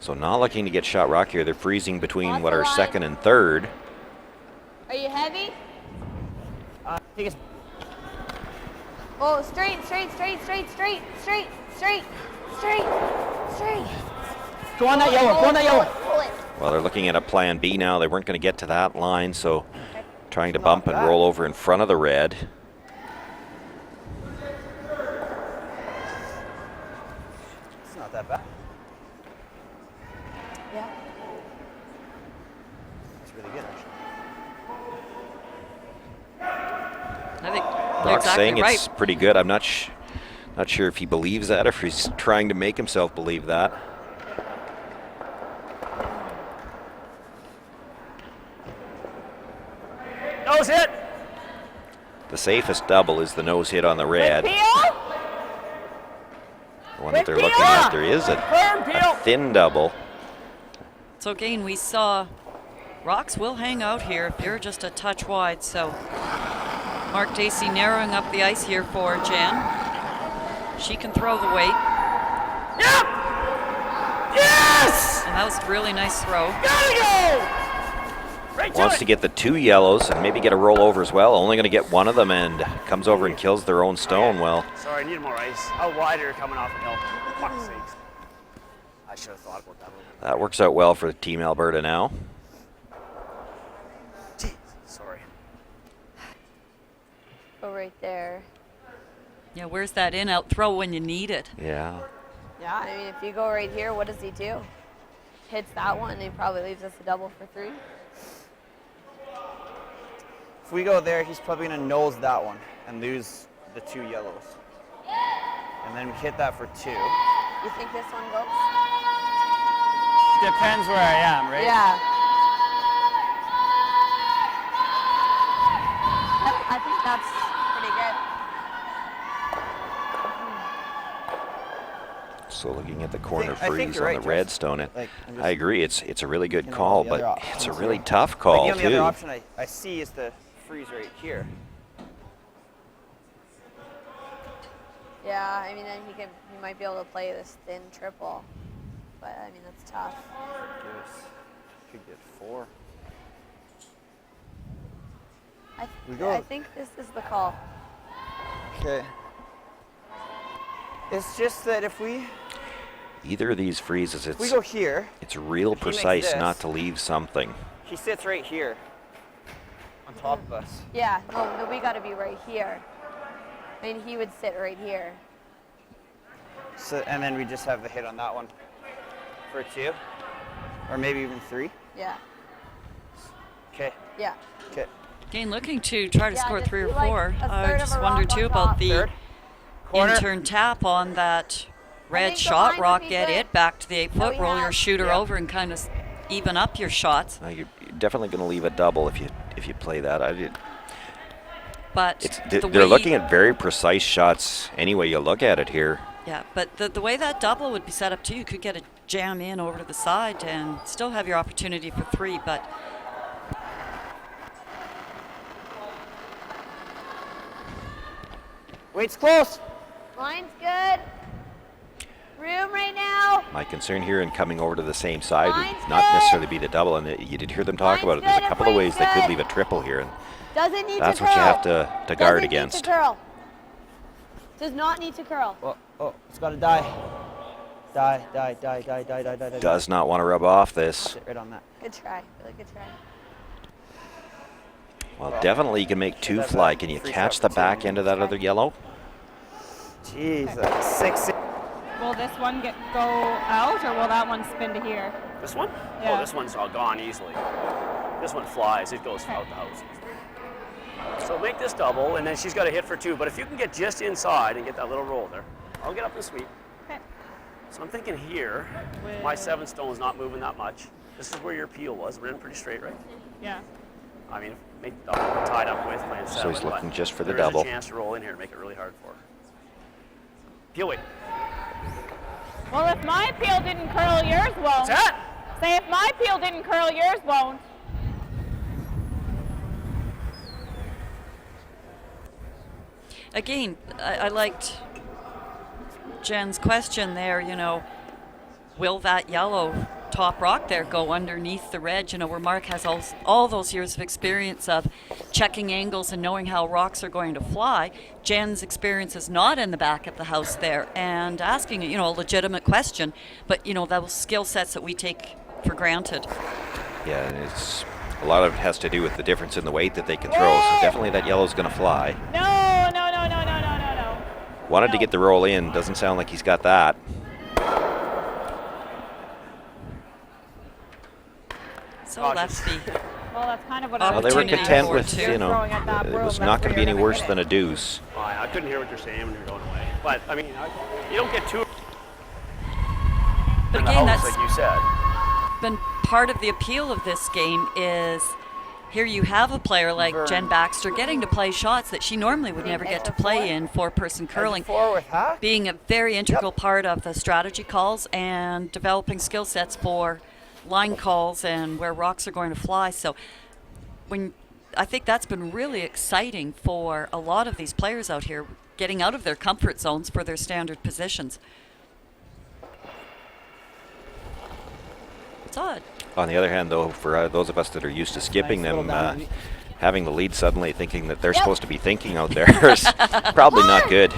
So not looking to get shot rock here. They're freezing between what are second and third. Are you heavy? I think it's Oh, straight, straight, straight, straight, straight, straight, straight, straight, straight. go on that yellow. Go on that yellow. Pull it. Well, they're looking at a plan B now. They weren't going to get to that line, so trying to bump and roll over in front of the red. It's not that bad. Yeah. It's really good, actually. I think you're Brock's exactly saying right. it's pretty good. I'm not sure if he believes that or if he's trying to make himself believe that. Nose hit. The safest double is the nose hit on the red. Peel? The one that they're looking at, there is a thin double. So again, we saw rocks will hang out here if you're just a touch wide. So Mark Dacey narrowing up the ice here for Jen. She can throw the weight. Yep! Yes! And that was a really nice throw. Gotta go! Right to Wants it. to get the 2 yellows and maybe get a rollover as well. Only going to get one of them and comes over and kills their own stone. Well, Sorry, I need more ice. How wide are you coming off the hill? Fuck's sakes. I should have thought about that a little bit. that works out well for Team Alberta now. Jeez, sorry. Go right there. Yeah, where's that in-out throw when you need it? Yeah. Yeah, I mean, if you go right here, what does he do? Hits that one, and he probably leaves us a double for 3. If we go there, he's probably going to nose that one and lose the 2 yellows. And then we hit that for 2. You think this one goes? Depends where I am, right? Yeah. I think that's pretty good. So looking at the corner I think freeze you're on right, the Jess. redstone, Like, I'm I agree. It's a really good you know, call, the other but option it's a is really here. tough call Like, the only too. other option I see is the freeze right here. Yeah, I mean, then he might be able to play this thin triple, but I mean that's tough. Could get 4. I think this is the call. Okay. It's just that if we Either of these freezes, we go here, it's real if he makes precise this, not to leave something. he sits right here on top of us. Yeah, no, we got to be right here. I mean, he would sit right here. So, and then we just have the hit on that one for 2, or maybe even 3. Yeah. Okay. Yeah. Okay. Again, looking to try to Yeah, score just 3 or do, like, 4. a I third of just a wonder rock too on about top. the Third. Corner. in-turn tap on that red think the shot line rock. would be Get good. it back to the 8 foot, we roll your have. shooter Yeah. over and kind of even up your shots. You're definitely going to leave a double if you play that. But They're the way looking at very precise shots any way you look at it here. Yeah, but the way that double would be set up too, you could get a jam in over to the side and still have your opportunity for 3, but Wait's close. Line's good. Room right now. My concern here in coming over to the same side Line's would not good. necessarily be the double, and you did hear them talk Line's about it. There's a good, couple of ways everybody's they could good. leave a triple here, and Doesn't need that's to what curl. you have to guard Doesn't against. Need to curl. Does not need to curl. Oh, it's got to die. Die. Does not want to rub off this. Sit right on that. Good try. Really good try. Well, definitely you can make 2 fly. Can you catch the back end of that other yellow? Jeez, that's 6. Will this one go out, or will that one spin to here? This one? Yeah. Oh, this one's all gone easily. This one flies. It goes out the house. So make this double, and then she's got a hit for 2. But if you can get just inside and get that little roll there, I'll get up and sweep. Okay. So I'm thinking here, my 7 stone's not moving that much. This is where your peel was. We're in pretty straight, right? Yeah. I mean, make the double tied up with playing 7. So he's looking but just for the there is double. a chance to roll in here and make it really hard for her. Peel weight. Well, if my peel didn't curl, yours won't. What's that? Say, if my peel didn't curl, yours won't. again, I liked Jen's question there, you know, will that yellow top rock there go underneath the red, you know, where Mark has all those years of experience of checking angles and knowing how rocks are going to fly. Jen's experience is not in the back of the house there, and asking, you know, a legitimate question, but, you know, those skill sets that we take for granted. Yeah, and it's a lot of it has to do with the difference in the weight that they can throw, so definitely that yellow's going to fly. No. Wanted to get the roll in, doesn't sound like he's got that. So lefty. Well, that's kind of what Well, they were content with, you know, it was not going to be any worse than a deuce. I couldn't hear what you're saying when you're going away. But, I mean, you don't get too But in the again, house, that's like you said. been part of the appeal of this game is here you have a player like Jen Baxter getting to play shots that she normally would never get to play in four-person curling, being a very integral part of the strategy calls and developing skill sets for line calls and where rocks are going to fly. So when I think that's been really exciting for a lot of these players out here, getting out of their comfort zones for their standard positions. It's odd. On the other hand, though, for those of us that are used to skipping them, having the lead suddenly, thinking that they're supposed to be thinking out there is probably not good.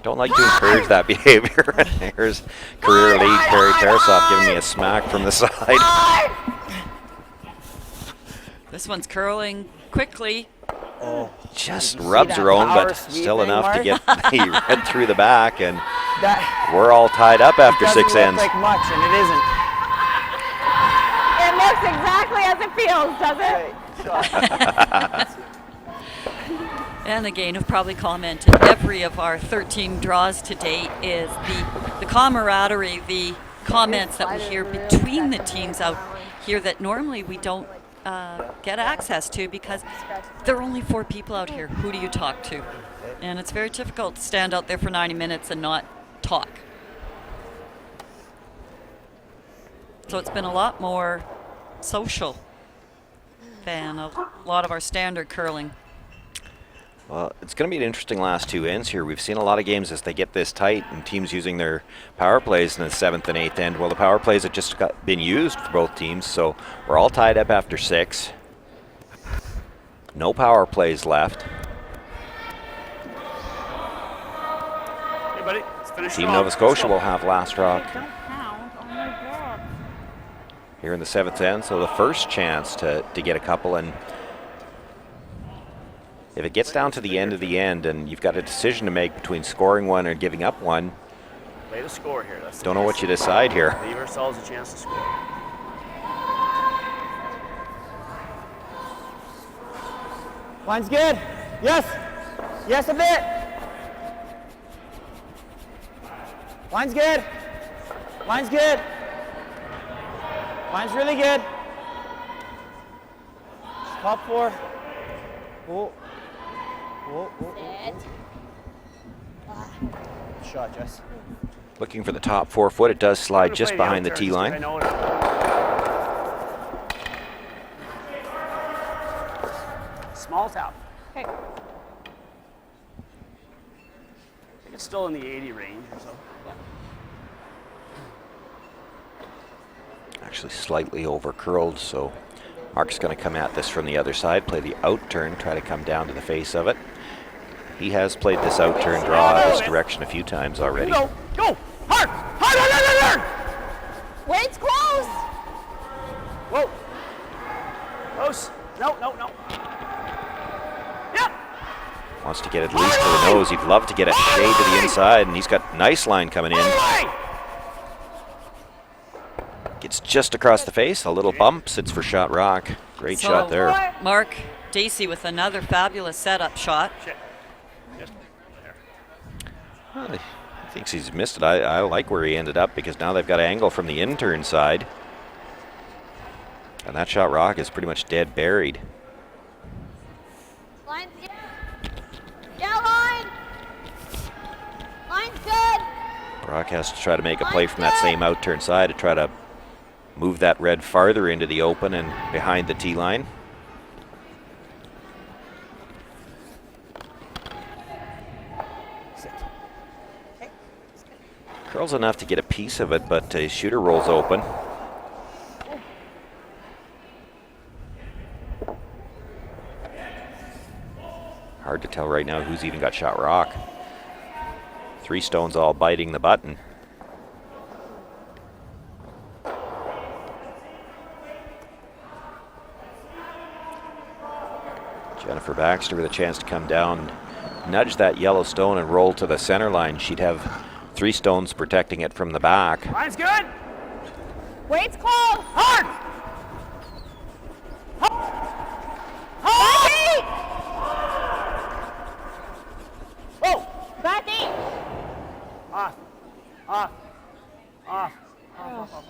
Don't like to encourage that behavior. Here's career lead Perry Tarasov giving me a smack from the side. This one's curling quickly. Just rubs her own, but still enough to get the red through the back, and we're all tied up after 6 ends. Like much, and it isn't. It looks exactly as it feels, does it? And again, I've probably commented, every of our 13 draws to date is the camaraderie, the comments that we hear between the teams out here that normally we don't get access to because there are only 4 people out here. Who do you talk to? And it's very difficult to stand out there for 90 minutes and not talk. So it's been a lot more social than a lot of our standard curling. Well, it's going to be an interesting last 2 ends here. We've seen a lot of games as they get this tight and teams using their power plays in the 7th and 8th end. Well, the power plays have just been used for both teams, so we're all tied up after 6. No power plays left. Hey, buddy, let's finish Team strong. Nova Scotia will have last rock Don't count. Oh my God. here in the 7th end, so the first chance to get a couple. And if it gets down to the end of the end and you've got a decision to make between scoring one or giving up one, Play to score here. don't know what you decide here. Leave ourselves a chance to score. Line's good. Yes. Yes, a bit. Line's good. Line's good. Line's really good. Top 4. Whoa. Whoa, whoa, whoa. Shot, Jess. Looking for the top 4 foot. It does slide just behind the tee line. Small tap. Okay. I think it's still in the 80 range or so. Actually slightly over curled, so Mark's going to come at this from the other side, play the out turn, try to come down to the face of it. He has played this out turn draw this direction a few times already. Go! Go! Hard! Hard! Hard! Hard! Hard! Wait's close. Whoa! Close! No! No! No! Yep! Wants to get at least to the nose. He'd love to get a shade to the inside, and he's got nice line coming in. Gets just across the face, a little bump, sits for shot rock. Great shot there. Mark Dacey with another fabulous setup shot. Well, he thinks he's missed it. I like where he ended up because now they've got an angle from the in-turn side. And that shot rock is pretty much dead buried. Line's yeah, line. Line's good. Brock has to try to make a play from that same out-turn side to try to move that red farther into the open and behind the tee line. Curls enough to get a piece of it, but his shooter rolls open. Hard to tell right now who's even got shot rock. 3 stones all biting the button. Jennifer Baxter with a chance to come down, nudge that yellow stone and roll to the center line. She'd have 3 stones protecting it from the back. Line's good! Wait's close. Hard! Hard! Whoa! Back 8. Off. Off. Off. Off.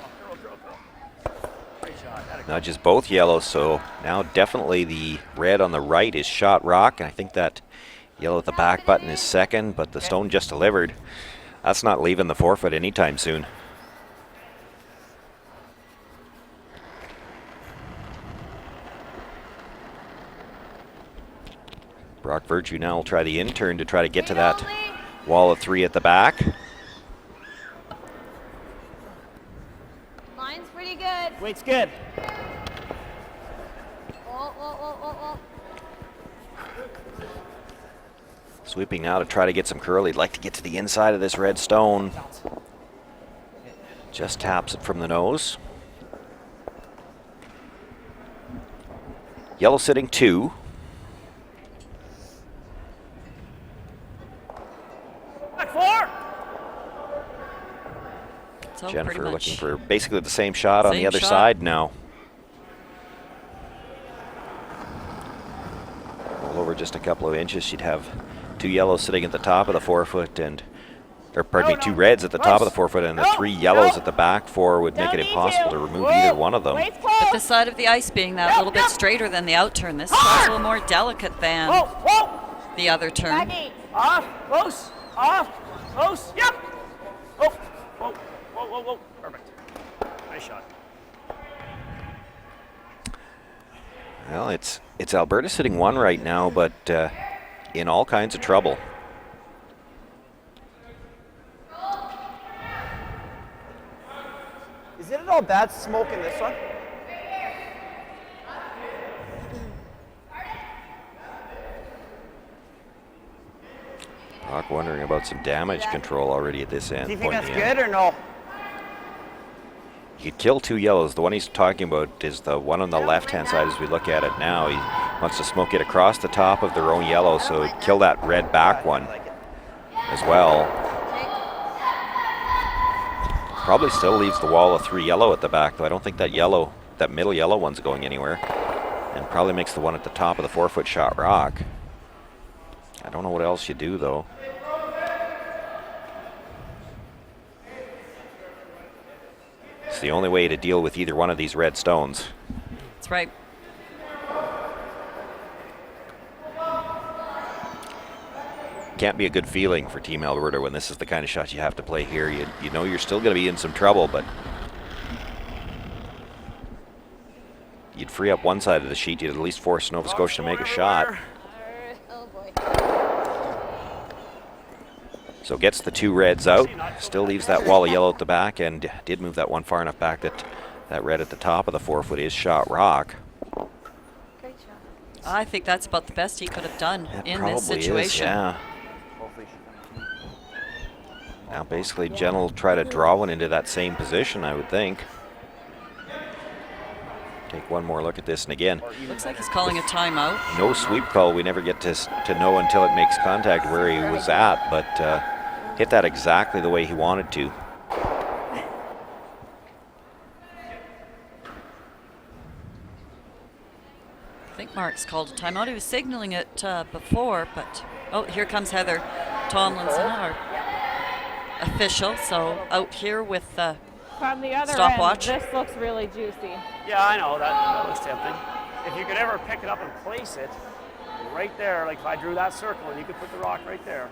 Great shot. Nudges both yellows, so now definitely the red on the right is shot rock, and I think that yellow at the back button is second, but the stone just delivered. That's not leaving the forefoot anytime soon. Brock Virtue now will try the in-turn to try to get to that wall of 3 at the back. Line's pretty good. Weight's good. Oh. Sweeping now to try to get some curl. He'd like to get to the inside of this red stone. Just taps it from the nose. Yellow sitting 2. Back 4. So Jennifer looking for basically the same shot on the other side now. Roll over just a couple of inches. She'd have 2 yellows sitting at the top of the 4-foot or pardon me, 2 reds at the top of the 4-foot and the 3 yellows at the back 4 would make it impossible to remove either one of them. But the side of the ice being that little bit straighter than the out turn, this is a little more delicate than the other turn. Off, close, yep. Whoa. Perfect. Nice shot. Well, it's Alberta sitting 1 right now, but in all kinds of trouble. Is it at all bad smoke in this one? Brock wondering about some damage control already at this end. Do you think that's good or no? You could kill 2 yellows. The one he's talking about is the one on the left-hand side as we look at it now. He wants to smoke it across the top of their own yellow, so he'd kill that red back one as well. Probably still leaves the wall of 3 yellow at the back, though. I don't think that middle yellow one's going anywhere. And probably makes the one at the top of the 4-foot shot rock. I don't know what else you do, though. It's the only way to deal with either one of these red stones. That's right. Can't be a good feeling for Team Alberta when this is the kind of shot you have to play here. You know you're still going to be in some trouble, but you'd free up one side of the sheet. You'd at least force Nova Scotia to make a shot. Oh boy. So gets the 2 reds out, still leaves that wall of yellow at the back, and did move that one far enough back that that red at the top of the 4-foot is shot rock. Great shot. I think that's about the best he could have done in this Probably situation. is, yeah. Now basically Jen will try to draw one into that same position, I would think. Take one more look at this, and again, Looks like he's calling a timeout. no sweep call. We never get to know until it makes contact where he was at, but hit that exactly the way he wanted to. I think Mark's called a timeout. He was signaling it before, but oh, here comes Heather Tomlinson, our official. So out here with From the other stopwatch. end, this looks really juicy. Yeah, I know, that looks tempting. If you could ever pick it up and place it right there, like if I drew that circle and you could put the rock right there,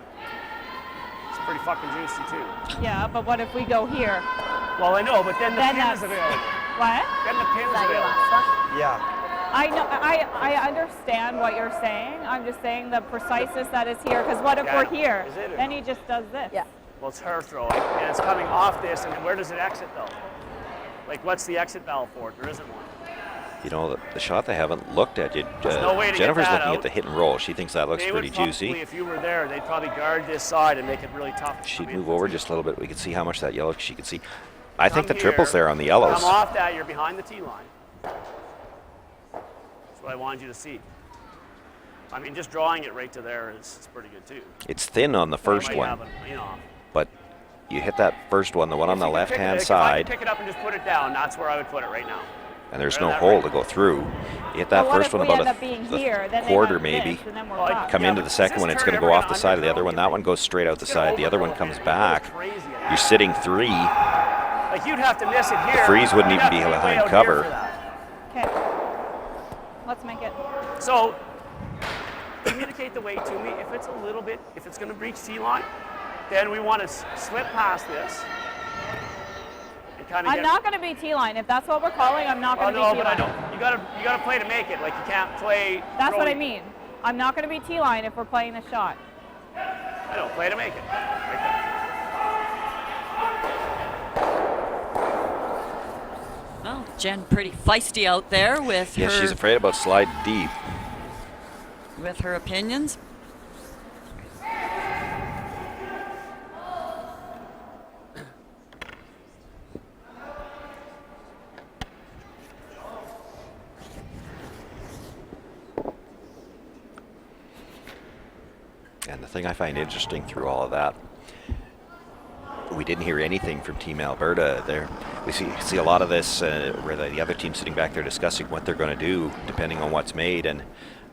it's pretty fucking juicy too. Yeah, but what if we go here? Well, I know, but then the Then pin is that's- available. What? Then the pin Is is that your available. last one? Yeah. I know. I understand what you're saying. I'm just saying the preciseness that is here. Because what if Yeah, we're here? is it or Then no? he just does this. Yeah. Well, it's her throwing, and it's coming off this, and where does it exit though? Like, what's the exit valve for it? There isn't one. You know, the shot they haven't looked at yet. There's no way to get Jennifer's that looking out. at the hit and roll. She thinks that looks They pretty would probably, juicy. if you were there, they'd probably guard this side and make it really tough. She'd Come in. move over just a little bit. We could see how much that yellow she could see. I think the Come triple's here, there on the yellows. Come off that, you're behind the tee line. That's what I wanted you to see. I mean, just drawing it right to there is pretty good too. It's thin on the first You might one, have it, you know. but you hit that first one, the one on the If you could pick left-hand it- If I side, could pick it up and just put it down, that's where I would put it right now. and there's Right no on that hole right. to go through. You hit But that what first if one we about end up being here? Then they quarter have maybe. this, and then we're Well, fucked. Come Yeah, into but the is second this one, it's turn going to go ever off gonna the side of the other underthrow one. you? That one goes straight out the side. The other one comes back. Crazy at You're that. sitting 3. Like, you'd have to miss it here. Freeze wouldn't You'd even have be to way behind out here cover. for that. Okay. Let's make it. So, communicate the weight to me. If it's a little bit, if it's going to breach T line, then we want to slip past this and kind of I'm not going to be T-line. If that's what we're calling, I'm not Oh going to no, be but I T-line. don't. You gotta play to make it. Like you can't play. That's what I throwing. mean. I'm not going to be T-line if we're playing the shot. I don't play to make it. Like that. Well, Jen pretty feisty out there with Yeah, her she's afraid about sliding deep. with her opinions. And the thing I find interesting through all of that, we didn't hear anything from Team Alberta. There, we see a lot of this where the other team's sitting back there discussing what they're going to do depending on what's made. And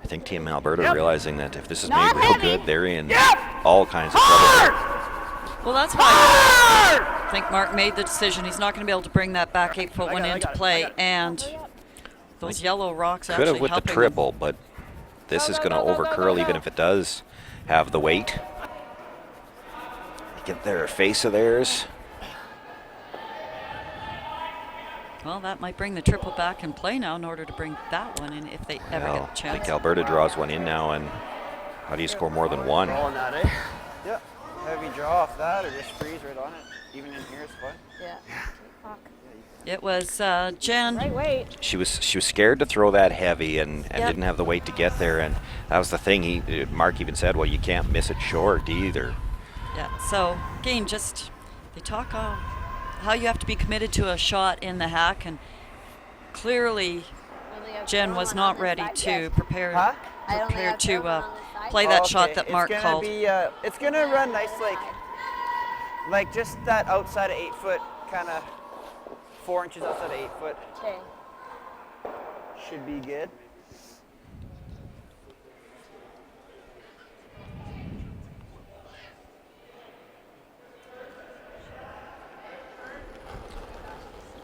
I think Team Alberta realizing that if this is made real good, they're in all kinds of trouble. Well, that's why I think Mark made the decision. He's not going to be able to bring that back 8-foot one into play, and those yellow rocks Could actually have with the helping triple, but this is going to overcurl even if it does have the weight. Get their face of theirs. Well, that might bring the triple back in play now in order to bring that one in if they ever Well, get a I chance. think Alberta draws one in now, and how do you score more than one? Rolling that, eh? Yeah. Heavy draw off that or just freeze right on it. Even in here is fine. Yeah. It was Jen. Right weight. She was scared to throw that heavy and Yep. didn't have the weight to get there, and that was the thing. Mark even said, well, you can't miss it short either. Yeah, so again, just they talk how you have to be committed to a shot in the hack, and clearly Jen was not ready to prepare Huh? to play that shot that Mark called. It's gonna run nice, like just that outside of 8 foot, kind of 4 inches outside of 8 foot. Okay. Should be good.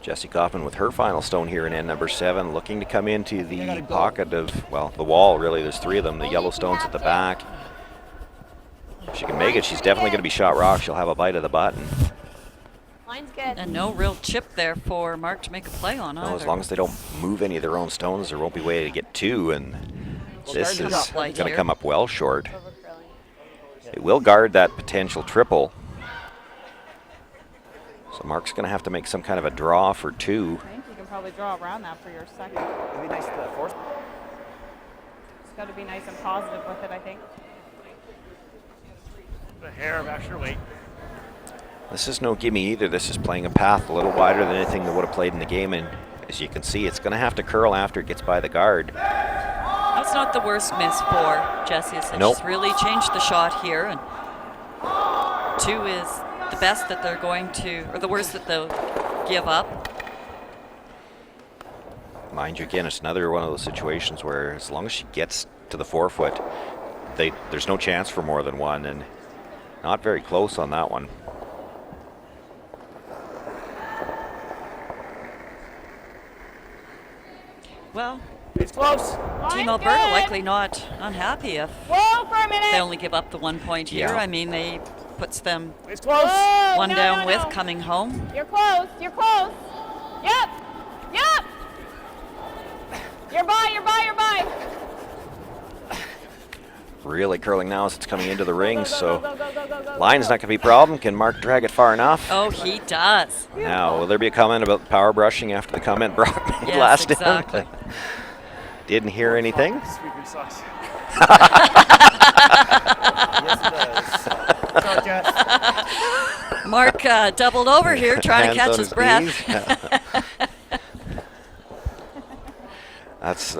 Jessie Kaufman with her final stone here in end number 7, looking to come into the pocket of, well, the wall really. There's 3 of them, the yellow stones at the back. If she can make it, she's definitely going to be shot rock. She'll have a bite of the button. Line's good. And no real chip there for Mark to make a play on either. Well, as long as they don't move any of their own stones, there won't be a way to get 2, and this is going to come up well short. It will guard that potential triple. So Mark's going to have to make some kind of a draw for 2. I think you can probably draw around that for your second. It'd be nice to force. Just got to be nice and positive with it, I think. A hair of extra weight. This is no gimme either. This is playing a path a little wider than anything that would have played in the game, and as you can see, it's going to have to curl after it gets by the guard. That's not the worst miss for Jessie. Nope. She's really changed the shot here, and 2 is the best that they're going to, or the worst that they'll give up. Mind you, again, it's another one of those situations where as long as she gets to the 4 foot, there's no chance for more than 1, and not very close on that one. Well, it's close. Team Alberta likely not unhappy if Whoa, for a minute. they only give up the 1 point here. Yeah. I mean, they puts them It's close. Whoa, 1 no, down no, with no. coming home. You're close. You're close. Yep. Yep. You're by. You're by. You're by. Really curling now as it's coming into the ring, so Go, go, go, go, go, line's not going to be a problem. Can Mark drag it far enough? Oh, he does. Now, will there be a comment about power brushing after the comment Brock made Yes, last exactly. time? Didn't hear anything. Sweeping sucks. Yes, it does. Go, Jess. Mark doubled over here trying to Hands catch on his breath. knees.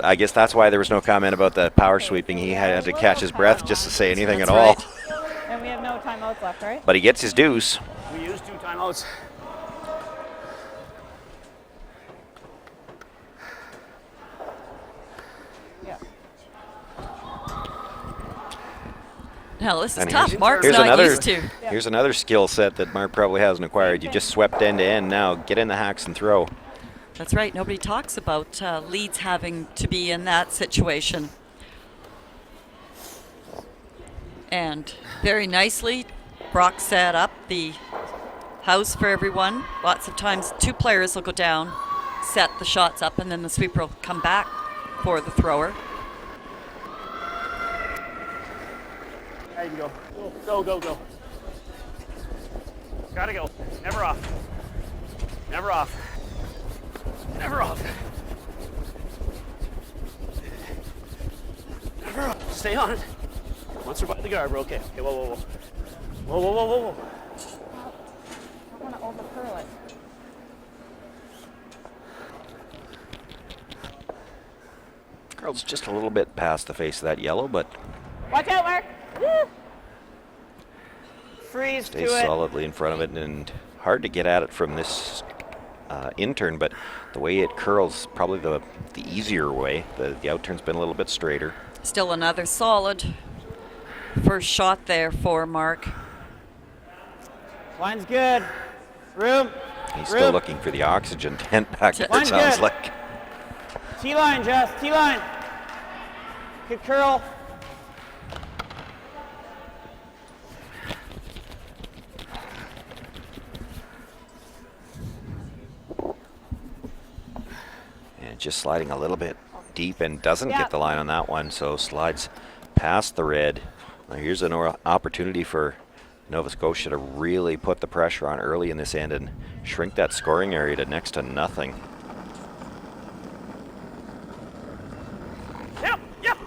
I guess that's why there was no comment about the power sweeping. He had to catch his breath just to say anything That's at all. right. And we have no timeouts left, right? But he gets his deuce. We used 2 timeouts. Yeah. Now, this is And tough. here's- Mark's here's not another- used to. Here's another skill set that Mark probably hasn't acquired. You just swept end to end. Now get in the hacks and throw. That's right. Nobody talks about leads having to be in that situation. And very nicely, Brock set up the house for everyone. Lots of times, 2 players will go down, set the shots up, and then the sweeper will come back for the thrower. you can go. Go, go, go. Gotta go. Never off. Never off. Never off. Never off. Stay on it. Once we're by the guard, we're okay. Okay, whoa, whoa, whoa. Whoa, whoa, whoa, whoa, whoa. I don't want to overcurl it. Curls just a little bit past the face of that yellow, but Watch out, Mark. Woo. Freeze stays to it. solidly in front of it, and hard to get at it from this intern, but the way it curls, probably the easier way. The outturn's been a little bit straighter. Still another solid first shot there for Mark. Line's good. Room. He's still looking for the oxygen tent back there, it Line's sounds good. like. T-line, Jess. T-line. Good curl. And just sliding a little bit deep and doesn't get the line on that one, so slides past the red. Now here's an opportunity for Nova Scotia to really put the pressure on early in this end and shrink that scoring area to next to nothing. Yep, yep.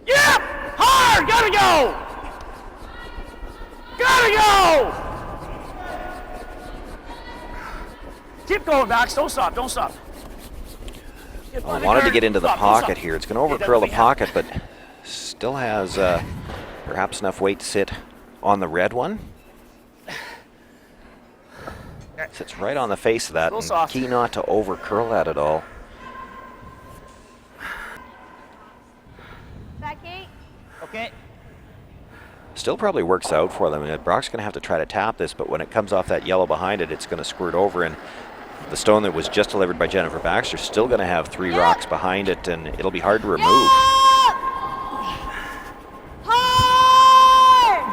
Yep! Hard! Gotta go! Gotta go! Keep going, Bax. Don't stop, don't stop. I wanted to get into the pocket here. It's going to overcurl the pocket, but still has perhaps enough weight to sit on the red one. Sits right on the face of that, and key not to overcurl that at all. Back 8. Okay. Still probably works out for them. Brock's going to have to try to tap this, but when it comes off that yellow behind it, it's going to squirt over, and the stone that was just delivered by Jennifer Baxter still going to have 3 rocks behind it, and it'll be hard to remove. Hard!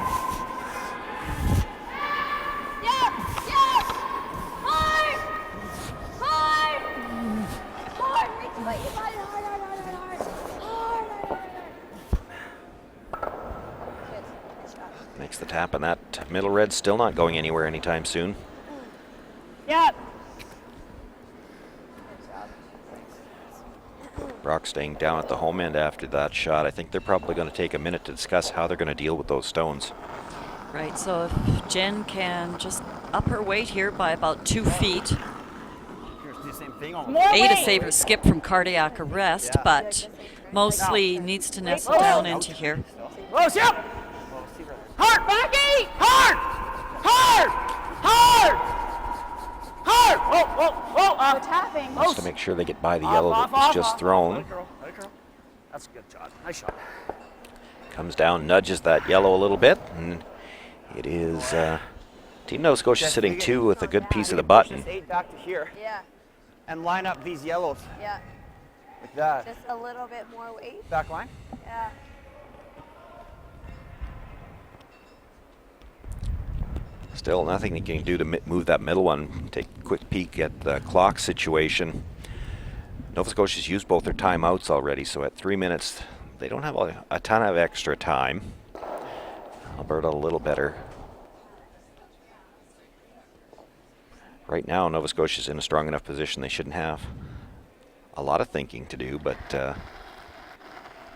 Yep, yep! Hard! Hard! Hard! Reach what you got. Hard, hard, hard, hard, hard. Hard, hard, hard. Makes the tap, and that middle red still not going anywhere anytime soon. Yep. Brock staying down at the home end after that shot. I think they're probably going to take a minute to discuss how they're going to deal with those stones. Right, so if Jen can just up her weight here by about 2 feet. To save her skip from cardiac arrest, but mostly needs to nestle down into here. Close, yep! Hard, back 8! Hard! Hard! Hard! Hard! Whoa, whoa, whoa! We're tapping. Just to make sure they get by the yellow that was just thrown. Let it curl, let it curl. That's a good shot. Nice shot. Comes down, nudges that yellow a little bit, and it is Team Nova Scotia sitting 2 with a good piece of the button. 8 back to here. Yeah. And line up these yellows. Yeah. Like that. Just a little bit more weight. Back line. Yeah. Still nothing they can do to move that middle one. Take a quick peek at the clock situation. Nova Scotia's used both their timeouts already, so at 3 minutes, they don't have a ton of extra time. Alberta a little better. Right now, Nova Scotia's in a strong enough position they shouldn't have a lot of thinking to do, but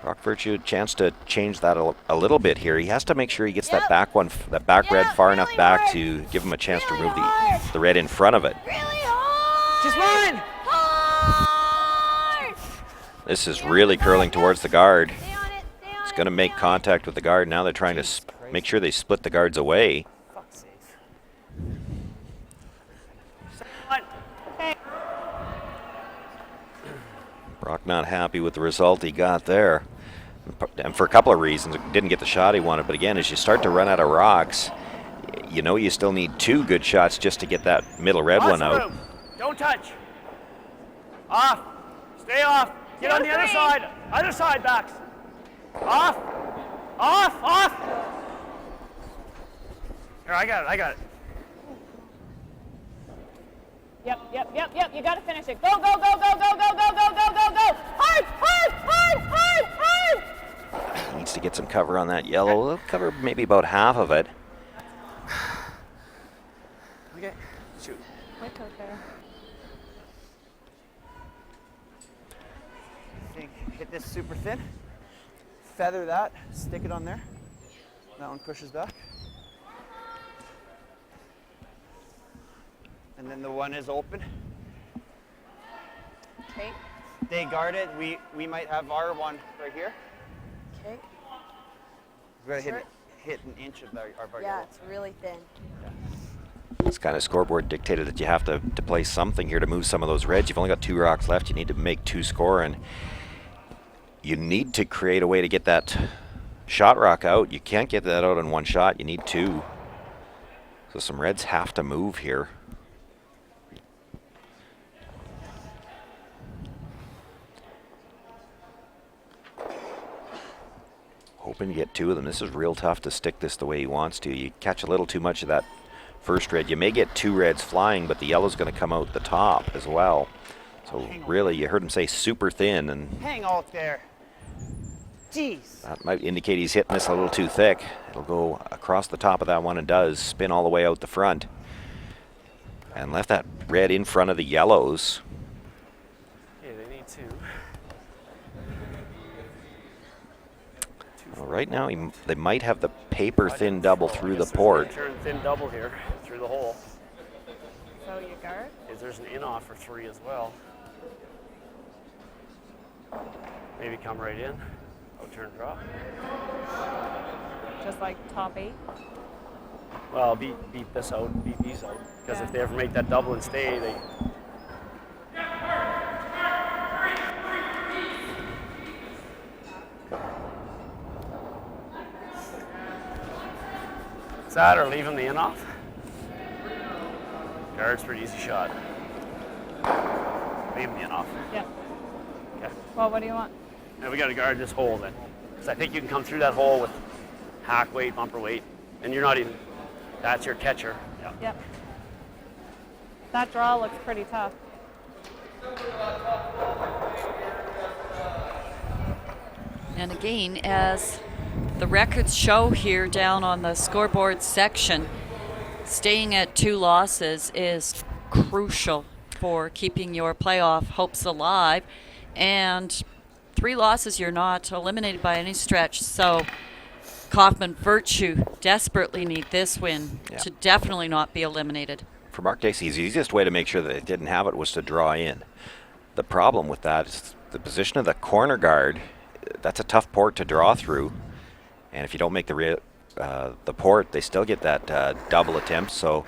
Brock Virtue a chance to change that a little bit here. He has to make sure he gets that back one, that back red far enough back to give him a chance to remove the red in front of it. Just line! This is really curling towards the guard. It's going to make contact with the guard. Now they're trying to make sure they split the guards away. Brock not happy with the result he got there. And for a couple of reasons. Didn't get the shot he wanted, but again, as you start to run out of rocks, you know you still need 2 good shots just to get that middle red one out. Don't touch. Off. Stay off. Get on the other side. Other side, Bax. Off. Off. Off. Here, I got it. I got it. Yep, yep, yep, yep. You got to finish it. Go, go, go, go, go, go, go, go, go, go, go. Hard, hard, hard, hard, hard. Needs to get some cover on that yellow. They'll cover maybe about half of it. Okay, shoot. Wait out there. Hit this super thin, feather that, stick it on there. That one pushes back. And then the one is open. Okay. They guard it. We might have our one right here. Okay. We're gonna hit an inch of our Yeah, yellow. it's really thin. This kind of scoreboard dictated that you have to play something here to move some of those reds. You've only got 2 rocks left. You need to make 2 score, and you need to create a way to get that shot rock out. You can't get that out in 1 shot. You need 2. So some reds have to move here. Hoping to get 2 of them. This is real tough to stick this the way he wants to. You catch a little too much of that first red. You may get 2 reds flying, but the yellow's going to come out the top as well. So really, you heard him say super thin, and hang out there. Jeez. That might indicate he's hitting this a little too thick. It'll go across the top of that one and does spin all the way out the front. And left that red in front of the yellows. Yeah, they need 2. Well, right now, they might have the paper thin double through the port. Turn thin double here through the hole. So you guard? If there's an in off for 3 as well. Maybe come right in. Out turn drop. Just like top 8? Well, beat this out, beat these out. Because if they ever make that double and stay, they. Is that or leave him the in off? Guard's pretty easy shot. Leave him the in off. Yeah. Okay. Well, what do you want? Now we got to guard this hole then. Because I think you can come through that hole with hack weight, bumper weight, and you're not even. That's your catcher. Yeah. Yep. That draw looks pretty tough. And again, as the records show here down on the scoreboard section, staying at 2 losses is crucial for keeping your playoff hopes alive. And 3 losses, you're not eliminated by any stretch. So Kaufman Virtue desperately need this win to definitely not be eliminated. For Mark Dacey, the easiest way to make sure that they didn't have it was to draw in. The problem with that is the position of the corner guard. That's a tough port to draw through, and if you don't make the port, they still get that double attempt. So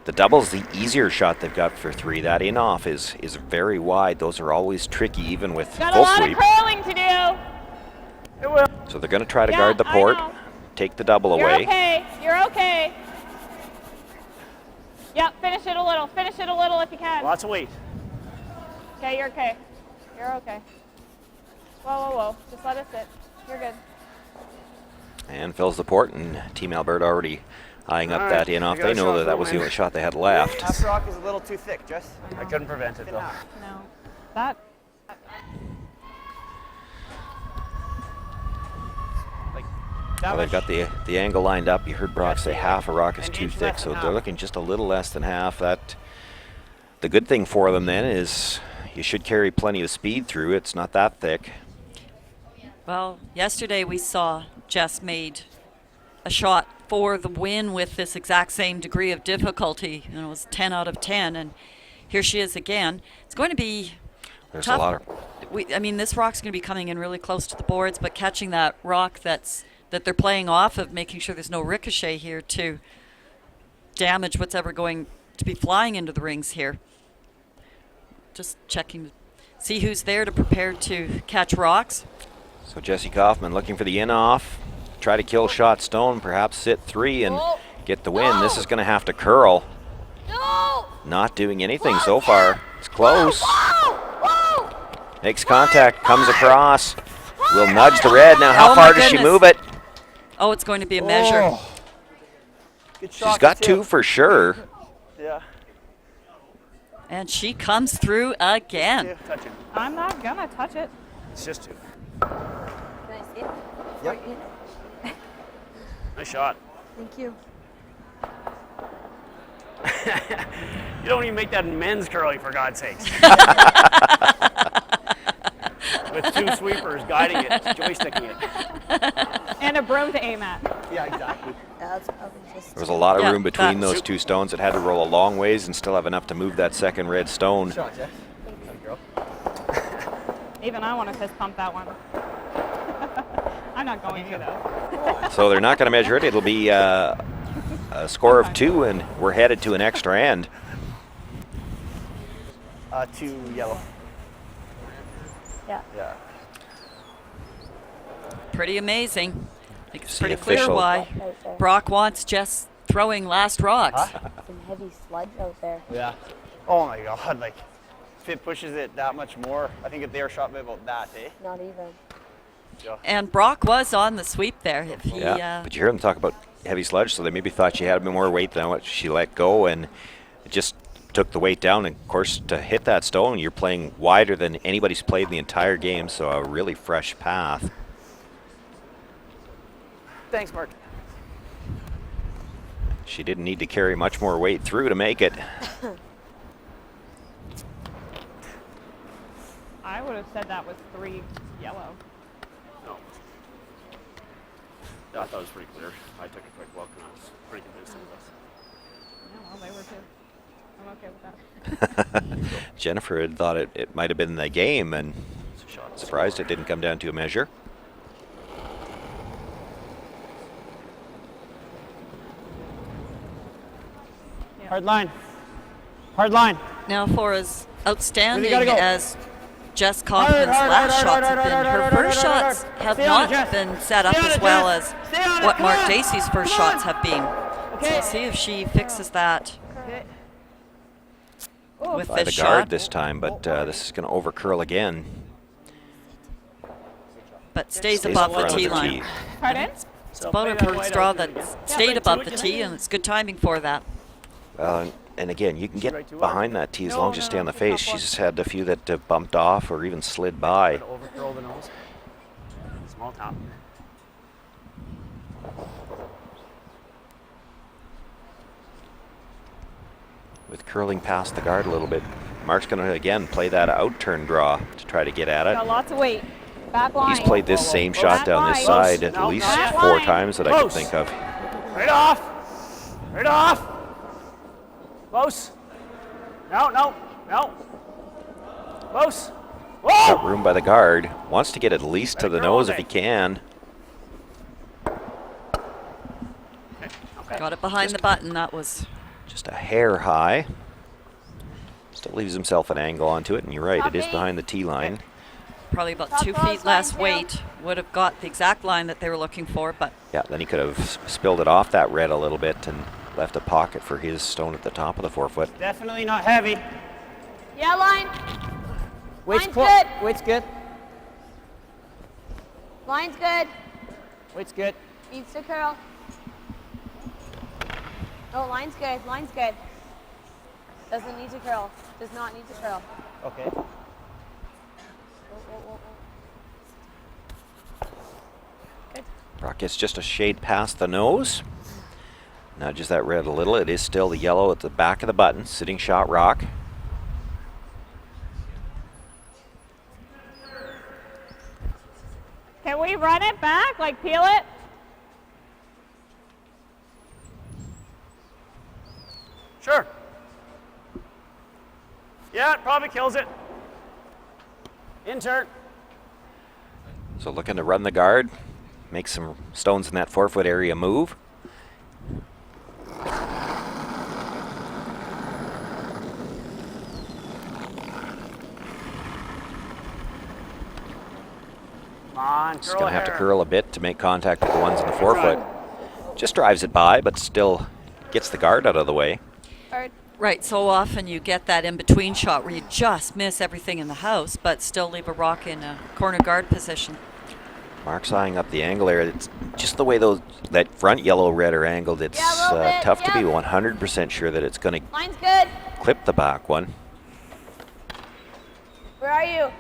the double's the easier shot they've got for 3. That in off is very wide. Those are always tricky, even with Got full a lot sweep. of curling to do. It will. So they're going to try to guard the port, take the double You're away. okay. You're okay. Yep. Finish it a little. Finish it a little if you can. Lots of weight. Okay. You're okay. You're okay. Whoa, whoa, whoa. Just let it sit. You're good. And fills the port, and Team Alberta already eyeing up All that right, in off. we got They a know shot that for a was the win. only shot they had left. Half rock is a little too thick, Jess. I couldn't prevent it though. No. That. Well, they've got the angle lined up. You heard Brock say half a rock is too thick, so they're looking just a little less than half. That the good thing for them then is you should carry plenty of speed through. It's not that thick. Well, yesterday we saw Jess made a shot for the win with this exact same degree of difficulty. It was 10 out of 10, and here she is again. It's going to be There's tough. a lot of. I mean, this rock's going to be coming in really close to the boards, but catching that rock that they're playing off of, making sure there's no ricochet here to damage what's ever going to be flying into the rings here. Just checking to see who's there to prepare to catch rocks. So Jesse Kaufman looking for the in off. Try to kill shot stone, perhaps sit 3 and get the win. This is going to have to curl. No! Not doing anything so far. It's close. Makes contact, comes across. Will nudge the red. Now, how far does she move it? Oh, it's going to be a measure. She's got 2 for sure. Yeah. And she comes through again. Touch it. I'm not gonna touch it. It's just 2. Can I see it? Yep. Nice shot. Thank you. You don't even make that in men's curling, for God's sakes. With 2 sweepers guiding it, joysticking it. And a broom to aim at. Yeah, exactly. Yeah, that's probably just. There was a lot of Yeah, room between that's- those 2 stones. It had to roll a long ways and still have enough to move that second red stone. Shot, Jeff. Good girl. Even I want to fist pump that one. I'm not going to though. So they're not going to measure it. It'll be a score of 2, and we're headed to an extra end. 2 yellow. Yeah. Yeah. Pretty amazing. I think it's See pretty clear official. why Right there. Brock wants Jess throwing last rocks. Some heavy sludge out there. Yeah. Oh my God, like, if it pushes it that much more, I think if they were shot by about that, eh? Not even. Yeah. And Brock was on the sweep there. If he, Yeah, but you hear them talk about heavy sludge, so they maybe thought she had a bit more weight than what she let go, and it just took the weight down. And of course, to hit that stone, you're playing wider than anybody's played the entire game, so a really fresh path. Thanks, Mark. She didn't need to carry much more weight through to make it. I would have said that was 3 yellow. No. Yeah, I thought it was pretty clear. I took a quick look and I was pretty convinced it was. Yeah, well, they were too. I'm okay with that. Jennifer had thought it might have been the game, and It's a shot. surprised it didn't come down to a measure. Hard line. Hard line. now for as outstanding Really gotta go. as Jess Kaufman's last shots have been, her first shots have Stay on not it, Jess. been set up Stay on as it, well Jess. as Stay on it, what come Mark on. Dacey's first Come on. shots have been. So Okay. we'll see if she fixes that with By this the guard shot. this time, but this is going to overcurl again. But stays Stays above in the front of tee the line. tee. Pardon? It's about her first straw that stayed above the tee, and it's good timing for that. And again, you can get right to behind that tee as long as you stay on the it's a face. tough one. She's had a few that have bumped off or even slid by. Try to overcurl the nose. Small top. With curling past the guard a little bit, Mark's going to again play that out turn draw to try to get at Got it. lots of weight. Back line. He's played this same shot down this line. side at No, least not 4 line. times that I could Close. think of. Right off. Right off. Close. No, no, no. Close. Got Whoa! room by the guard. Wants to get at least to Let it the curl nose a if he bit. can. Okay. Got it behind the button. That was Just a hair high. Still leaves himself an angle onto it, and you're right, it is Copy. behind the tee line. probably about Top 2 cross feet less line, weight. Would have got the exact line that they were looking for, but Yeah, then he could have spilled it off that red a little bit and left a pocket for his stone at the top of the 4-foot. Definitely not heavy. Yeah, line. Weight's Line's cool. good. Weight's good. Line's good. Weight's good. Needs to curl. Oh, line's good. Line's good. Doesn't need to curl. Does not need to curl. Okay. Oh, oh, oh, oh. Good. Brock gets just a shade past the nose. Nudges that red a little. It is still the yellow at the back of the button. Sitting shot rock. Can we run it back? Like peel it? Sure. Yeah, it probably kills it. In turn. So looking to run the guard. Make some stones in that 4-foot area move. Come on, Just curl going a to have to hair. curl a bit to make contact with the ones in the 4-foot. Just drives it by, but still gets the guard out of the way. Hard. right, so often you get that in-between shot where you just miss everything in the house, but still leave a rock in a corner guard position. Mark's eyeing up the angle there. It's just the way that front yellow-red are angled. It's Yeah, a little bit, tough to be yeah. 100% sure that it's going to Line's good. clip the back one. Where are you?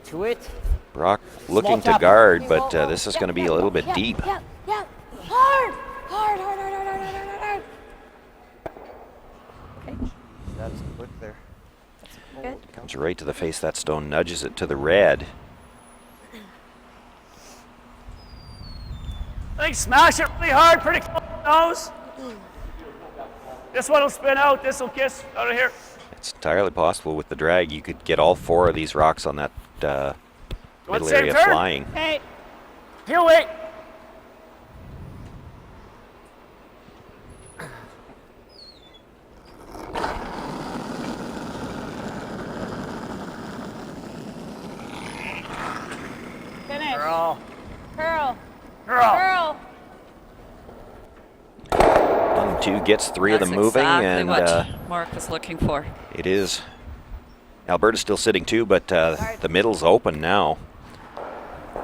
To it. Brock looking to guard, but this is going to be a little bit deep. Yep. Hard. Hard. Okay. That is quick there. Good. Comes right to the face of that stone, nudges it to the red. I think smash it really hard, pretty close to the nose. This one will spin out, this will kiss out of here. It's entirely possible with the drag you could get all 4 of these rocks on that middle area flying. Hey, heel weight. Finish. Curl. Curl. Curl. Curl. 1, 2 gets 3 of them moving, exactly and what Mark was looking for. it is. Alberta's still sitting 2, but the middle's open now.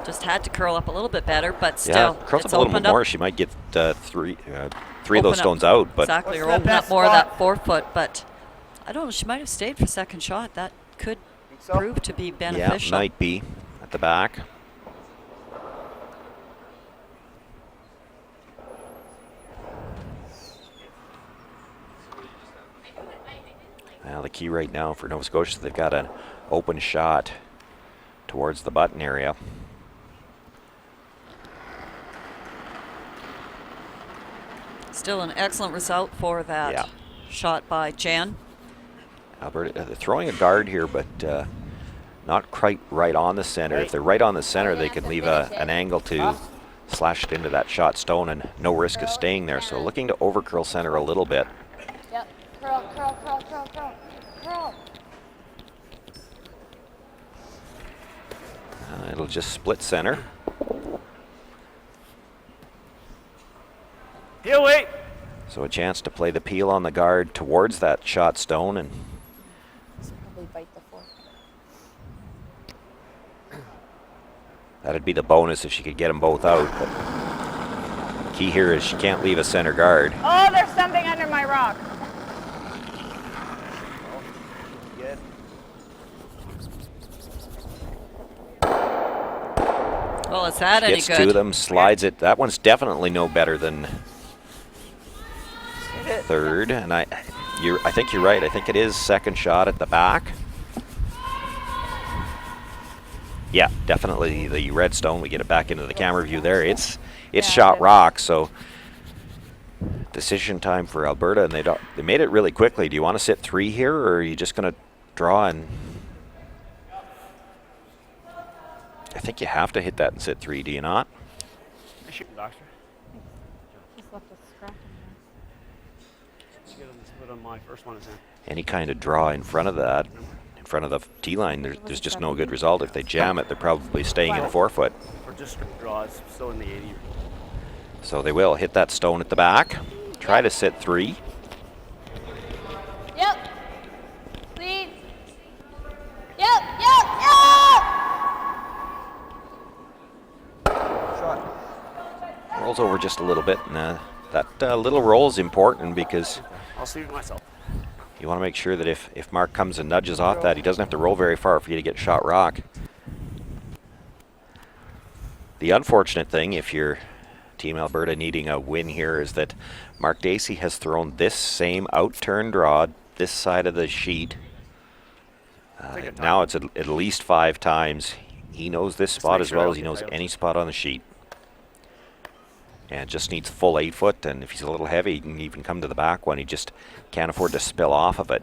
Just had to curl up a little bit better, but still, Yeah, curls it's up a little opened bit more. up. She might get 3 of those Open up. stones out, but Exactly, or What's the open up best more of spot? that 4 foot, but I don't know, she might have stayed for second shot. That could So? prove to be yeah, beneficial. might be at the back. Well, the key right now for Nova Scotia is they've got an open shot towards the button area. Still an excellent result for that Yeah. shot by Jan. Alberta they're throwing a guard here, but not quite right on the center. If they're right on the center, they could leave an angle to slash it into that shot stone and no risk of staying there. So looking to overcurl center a little bit. Yep. Curl. It'll just split center. Heel weight. So a chance to play the peel on the guard towards that shot stone, and Probably bite the 4. that'd be the bonus if she could get them both out. But key here is she can't leave a center guard. Oh, there's something under my rock. Good. Well, is that any Gets good? 2 of them, slides it. That one's definitely no better than third, and I think you're right. I think it is second shot at the back. Yeah, definitely the red stone. We get it back into the camera view there. It's shot rock, so decision time for Alberta, and they made it really quickly. Do you want to sit 3 here, or are you just going to draw? And I think you have to hit that and sit 3, do you not? I shoot Baxter. Just left a scratch in Split on my first one is in. Any kind of draw in front of that, in front of the tee line, there's just no good result. If they jam it, they're probably staying in 4 foot. Or just draws, still in the 80. So they will hit that stone at the back, try to sit 3. Yep. Please. Yep. Shot. Rolls over just a little bit, and that little roll is important because I'll see it myself. you want to make sure that if Mark comes and nudges off that, he doesn't have to roll very far for you to get shot rock. The unfortunate thing, if you're Team Alberta needing a win here, is that Mark Dacey has thrown this same out-turn draw this side of the sheet. Now it's at least 5 times. He knows this spot as well as he knows any spot on the sheet. And just needs full 8 foot, and if he's a little heavy, he can even come to the back one. He just can't afford to spill off of it.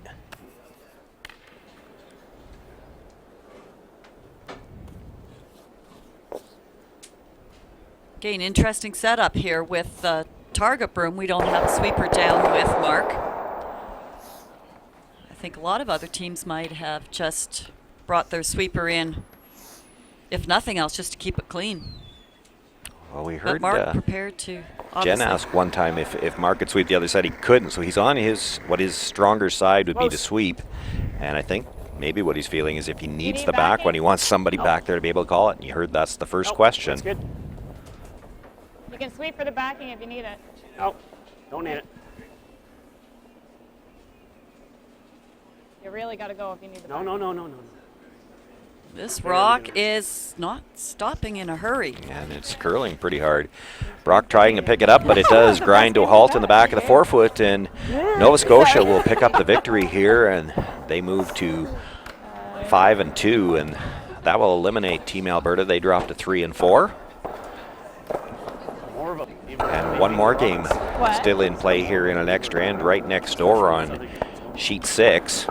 Again, interesting setup here with the target broom. We don't have a sweeper down with Mark. I think a lot of other teams might have just brought their sweeper in, if nothing else, just to keep it clean. Well, we But heard Mark prepared to. Jen obviously. asked one time if Mark could sweep the other side. He couldn't, so he's on what his stronger side would be to sweep. And I think maybe what he's feeling is if he needs need the back backing? one, he wants somebody back there to be able to call it. And you heard that's the first question. That's good. You can sweep for the backing if you need it. No, don't need it. You really got to go if you need the No, backing. no, no, no, no. This rock is not stopping in a hurry. And it's curling pretty hard. Brock trying to pick it up, but it does grind to a halt in the back of the forefoot, and Nova Scotia will pick up the victory here, and they move to 5-2, and that will eliminate Team Alberta. They drop to 3-4. And one more game still in play here in an extra end right next door on sheet 6.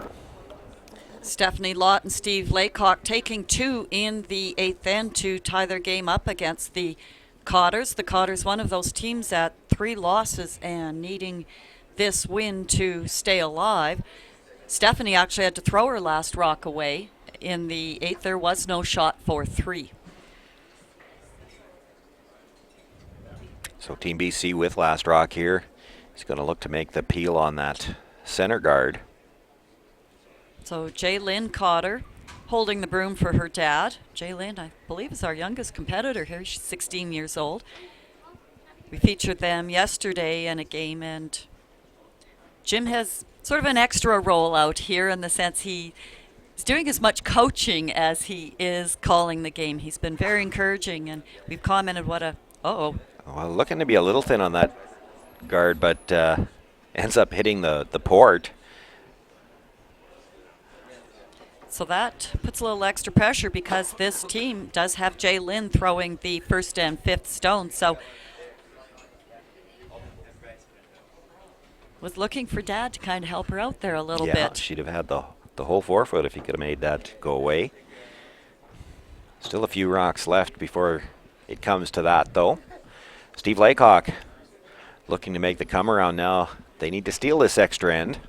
Stephanie Lott and Steve Laycock taking 2 in the 8th end to tie their game up against the Cotters. The Cotters, one of those teams at 3 losses and needing this win to stay alive. Stephanie actually had to throw her last rock away. In the 8th, there was no shot for 3. So Team BC with last rock here. He's going to look to make the peel on that center guard. So Jaylyn Cotter holding the broom for her dad. Jaylyn, I believe, is our youngest competitor here. She's 16 years old. We featured them yesterday in a game, and Jim has sort of an extra role out here in the sense he is doing as much coaching as he is calling the game. He's been very encouraging, and we've commented what a... Uh-oh. Well, looking to be a little thin on that guard, but ends up hitting the port. So that puts a little extra pressure because this team does have Jaylyn throwing the 1st and 5th stone. So was looking for Dad to kind of help her out there a little bit. Yeah, she'd have had the whole forefoot if he could have made that go away. Still a few rocks left before it comes to that, though. Steve Laycock looking to make the come around now. They need to steal this extra end.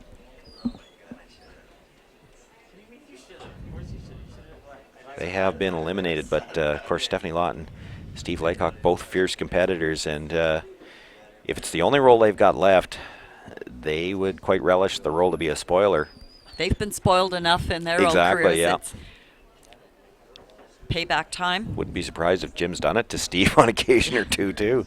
They have been eliminated, but of course Stephanie Lott and Steve Laycock, both fierce competitors, and if it's the only role they've got left, they would quite relish the role to be a spoiler. They've been spoiled enough in their own careers. Yeah. It's payback time. Wouldn't be surprised if Jim's done it to Steve on occasion or two, too.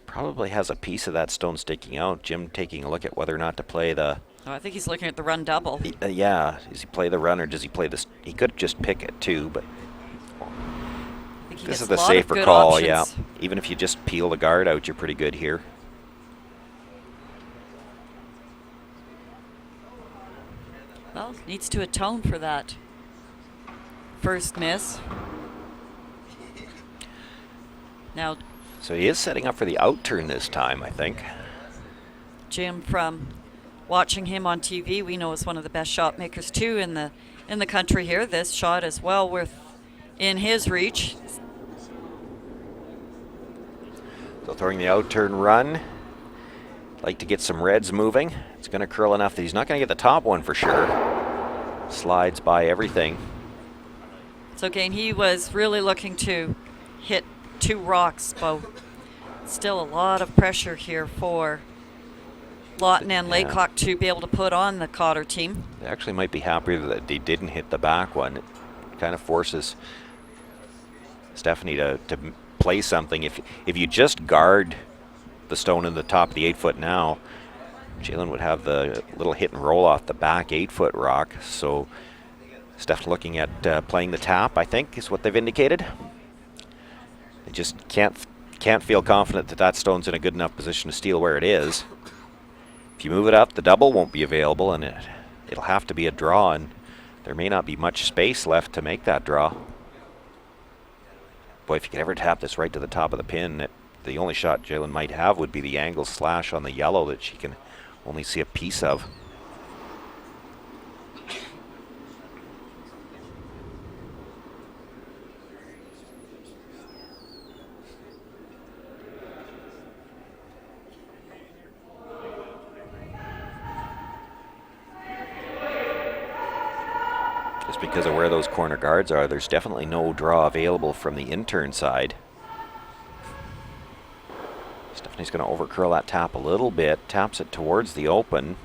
Probably has a piece of that stone sticking out. Jim taking a look at whether or not to play the... Oh, I think he's looking at the run double. Yeah. Does he play the run or does he play this? He could just pick it, too, but... This is the safer call, yeah. Even if you just peel the guard out, you're pretty good here. Well, needs to atone for that first miss. Now... So he is setting up for the out turn this time, I think. Jim, from watching him on TV, we know is one of the best shot makers too in the country here. This shot is well within his reach. So throwing the out turn run. Like to get some reds moving. It's going to curl enough that he's not going to get the top one for sure. Slides by everything. So again, he was really looking to hit 2 rocks, but still a lot of pressure here for Lawton and Laycock to be able to put on the Cotter team. They actually might be happier that they didn't hit the back one. It kind of forces Stephanie to play something. If you just guard the stone in the top of the 8-foot now, Jaylyn would have the little hit and roll off the back 8-foot rock. So Steph's looking at playing the tap, I think, is what they've indicated. They just can't feel confident that that stone's in a good enough position to steal where it is. If you move it up, the double won't be available, and it'll have to be a draw, and there may not be much space left to make that draw. Boy, if you could ever tap this right to the top of the pin, the only shot Jaylyn might have would be the angle slash on the yellow that she can only see a piece of. Just because of where those corner guards are, there's definitely no draw available from the intern side. Stephanie's going to overcurl that tap a little bit, taps it towards the open.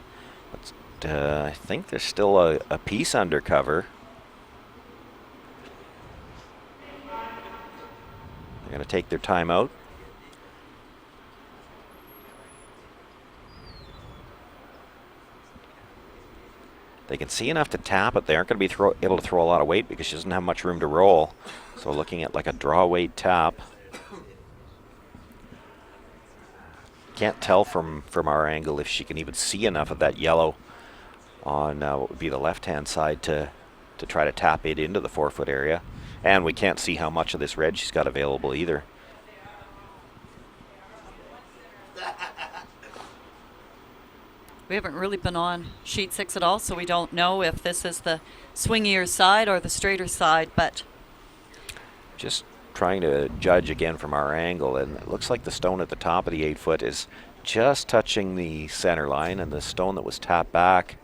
But I think there's still a piece under cover. They're going to take their time out. They can see enough to tap it. They aren't going to be able to throw a lot of weight because she doesn't have much room to roll. So looking at like a draw weight tap. Can't tell from our angle if she can even see enough of that yellow on what would be the left-hand side to try to tap it into the 4-foot area. And we can't see how much of this red she's got available either. We haven't really been on sheet 6 at all, so we don't know if this is the swingier side or the straighter side, but just trying to judge again from our angle, and it looks like the stone at the top of the 8-foot is just touching the center line, and the stone that was tapped back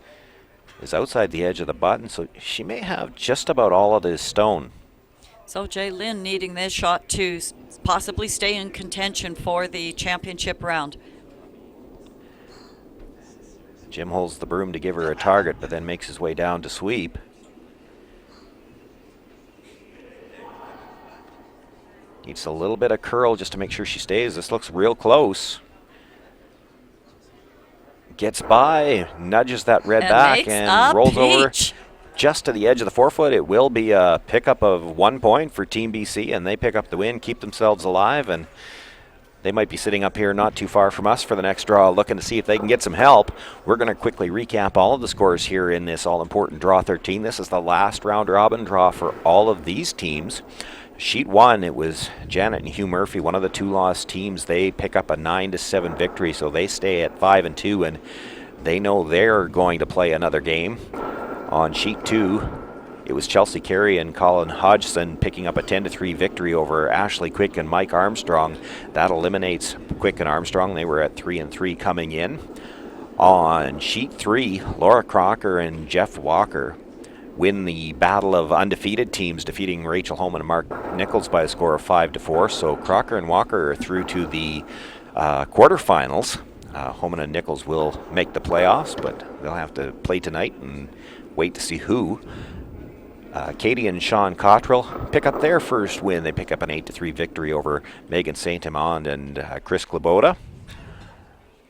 is outside the edge of the button, so she may have just about all of this stone. So Jay Lynn needing this shot to possibly stay in contention for the championship round. Jim holds the broom to give her a target, but then makes his way down to sweep. Needs a little bit of curl just to make sure she stays. This looks real close. Gets by, nudges that red back, and rolls over just to the edge of the 4-foot. It will be a pickup of 1 point for Team BC, and they pick up the win, keep themselves alive, and they might be sitting up here not too far from us for the next draw, looking to see if they can get some help. We're going to quickly recap all of the scores here in this all-important Draw 13. This is the last round-robin draw for all of these teams. Sheet 1, it was Janet and Hugh Murphy, one of the 2 lost teams. They pick up a 9-7 victory, so they stay at 5-2, and they know they're going to play another game. On Sheet 2, it was Chelsea Carey and Colin Hodgson picking up a 10-3 victory over Ashley Quick and Mike Armstrong. That eliminates Quick and Armstrong. They were at 3-3 coming in. On Sheet 3, Laura Crocker and Jeff Walker win the battle of undefeated teams, defeating Rachel Holman and Mark Nichols by a score of 5-4. So Crocker and Walker are through to the quarterfinals. Holman and Nichols will make the playoffs, but they'll have to play tonight and wait to see who. Katie and Sean Cottrell pick up their first win. They pick up an 8-3 victory over Megan St. Amand and Chris Klaboda.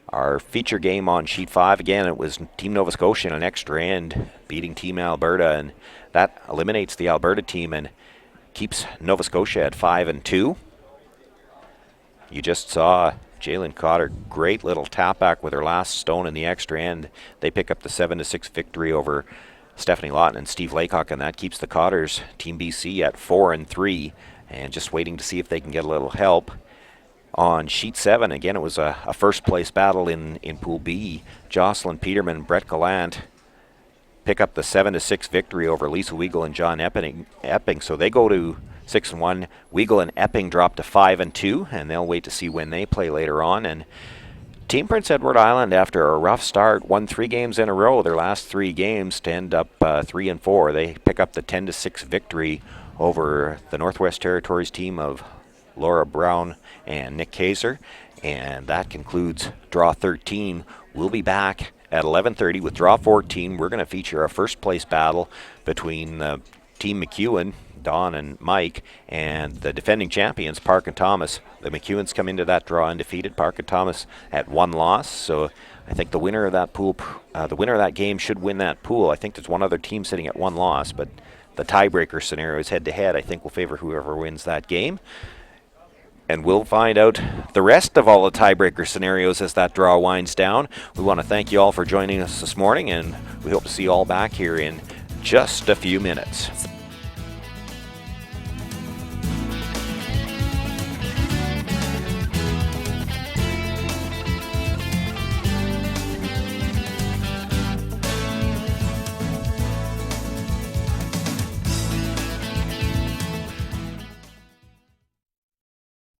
Our feature game on Sheet 5, again, it was Team Nova Scotia in an extra end, beating Team Alberta, and that eliminates the Alberta team and keeps Nova Scotia at 5-2. You just saw Jalen Cotter, great little tap back with her last stone in the extra end. They pick up the 7-6 victory over Stephanie Lawton and Steve Laycock, and that keeps the Cotters, Team BC, at 4-3, and just waiting to see if they can get a little help. On Sheet 7, again, it was a first-place battle in Pool B. Jocelyn Peterman and Brett Gallant pick up the 7-6 victory over Lisa Weigel and John Epping, so they go to 6-1. Weigel and Epping drop to 5-2, and they'll wait to see when they play later on. And Team Prince Edward Island, after a rough start, won 3 games in a row, their last 3 games, to end up 3-4. They pick up the 10-6 victory over the Northwest Territories team of Laura Brown and Nick Kaiser. And that concludes Draw 13. We'll be back at 11:30 with Draw 14. We're going to feature a first-place battle between Team McEwen, Don and Mike, and the defending champions, Park and Thomas. The McEwens come into that draw undefeated. Park and Thomas at 1 loss. So I think the winner of that pool, the winner of that game should win that pool. I think there's one other team sitting at 1 loss, but the tiebreaker scenario is head-to-head. I think will favor whoever wins that game. And we'll find out the rest of all the tiebreaker scenarios as that draw winds down. We want to thank you all for joining us this morning, and we hope to see you all back here in just a few minutes.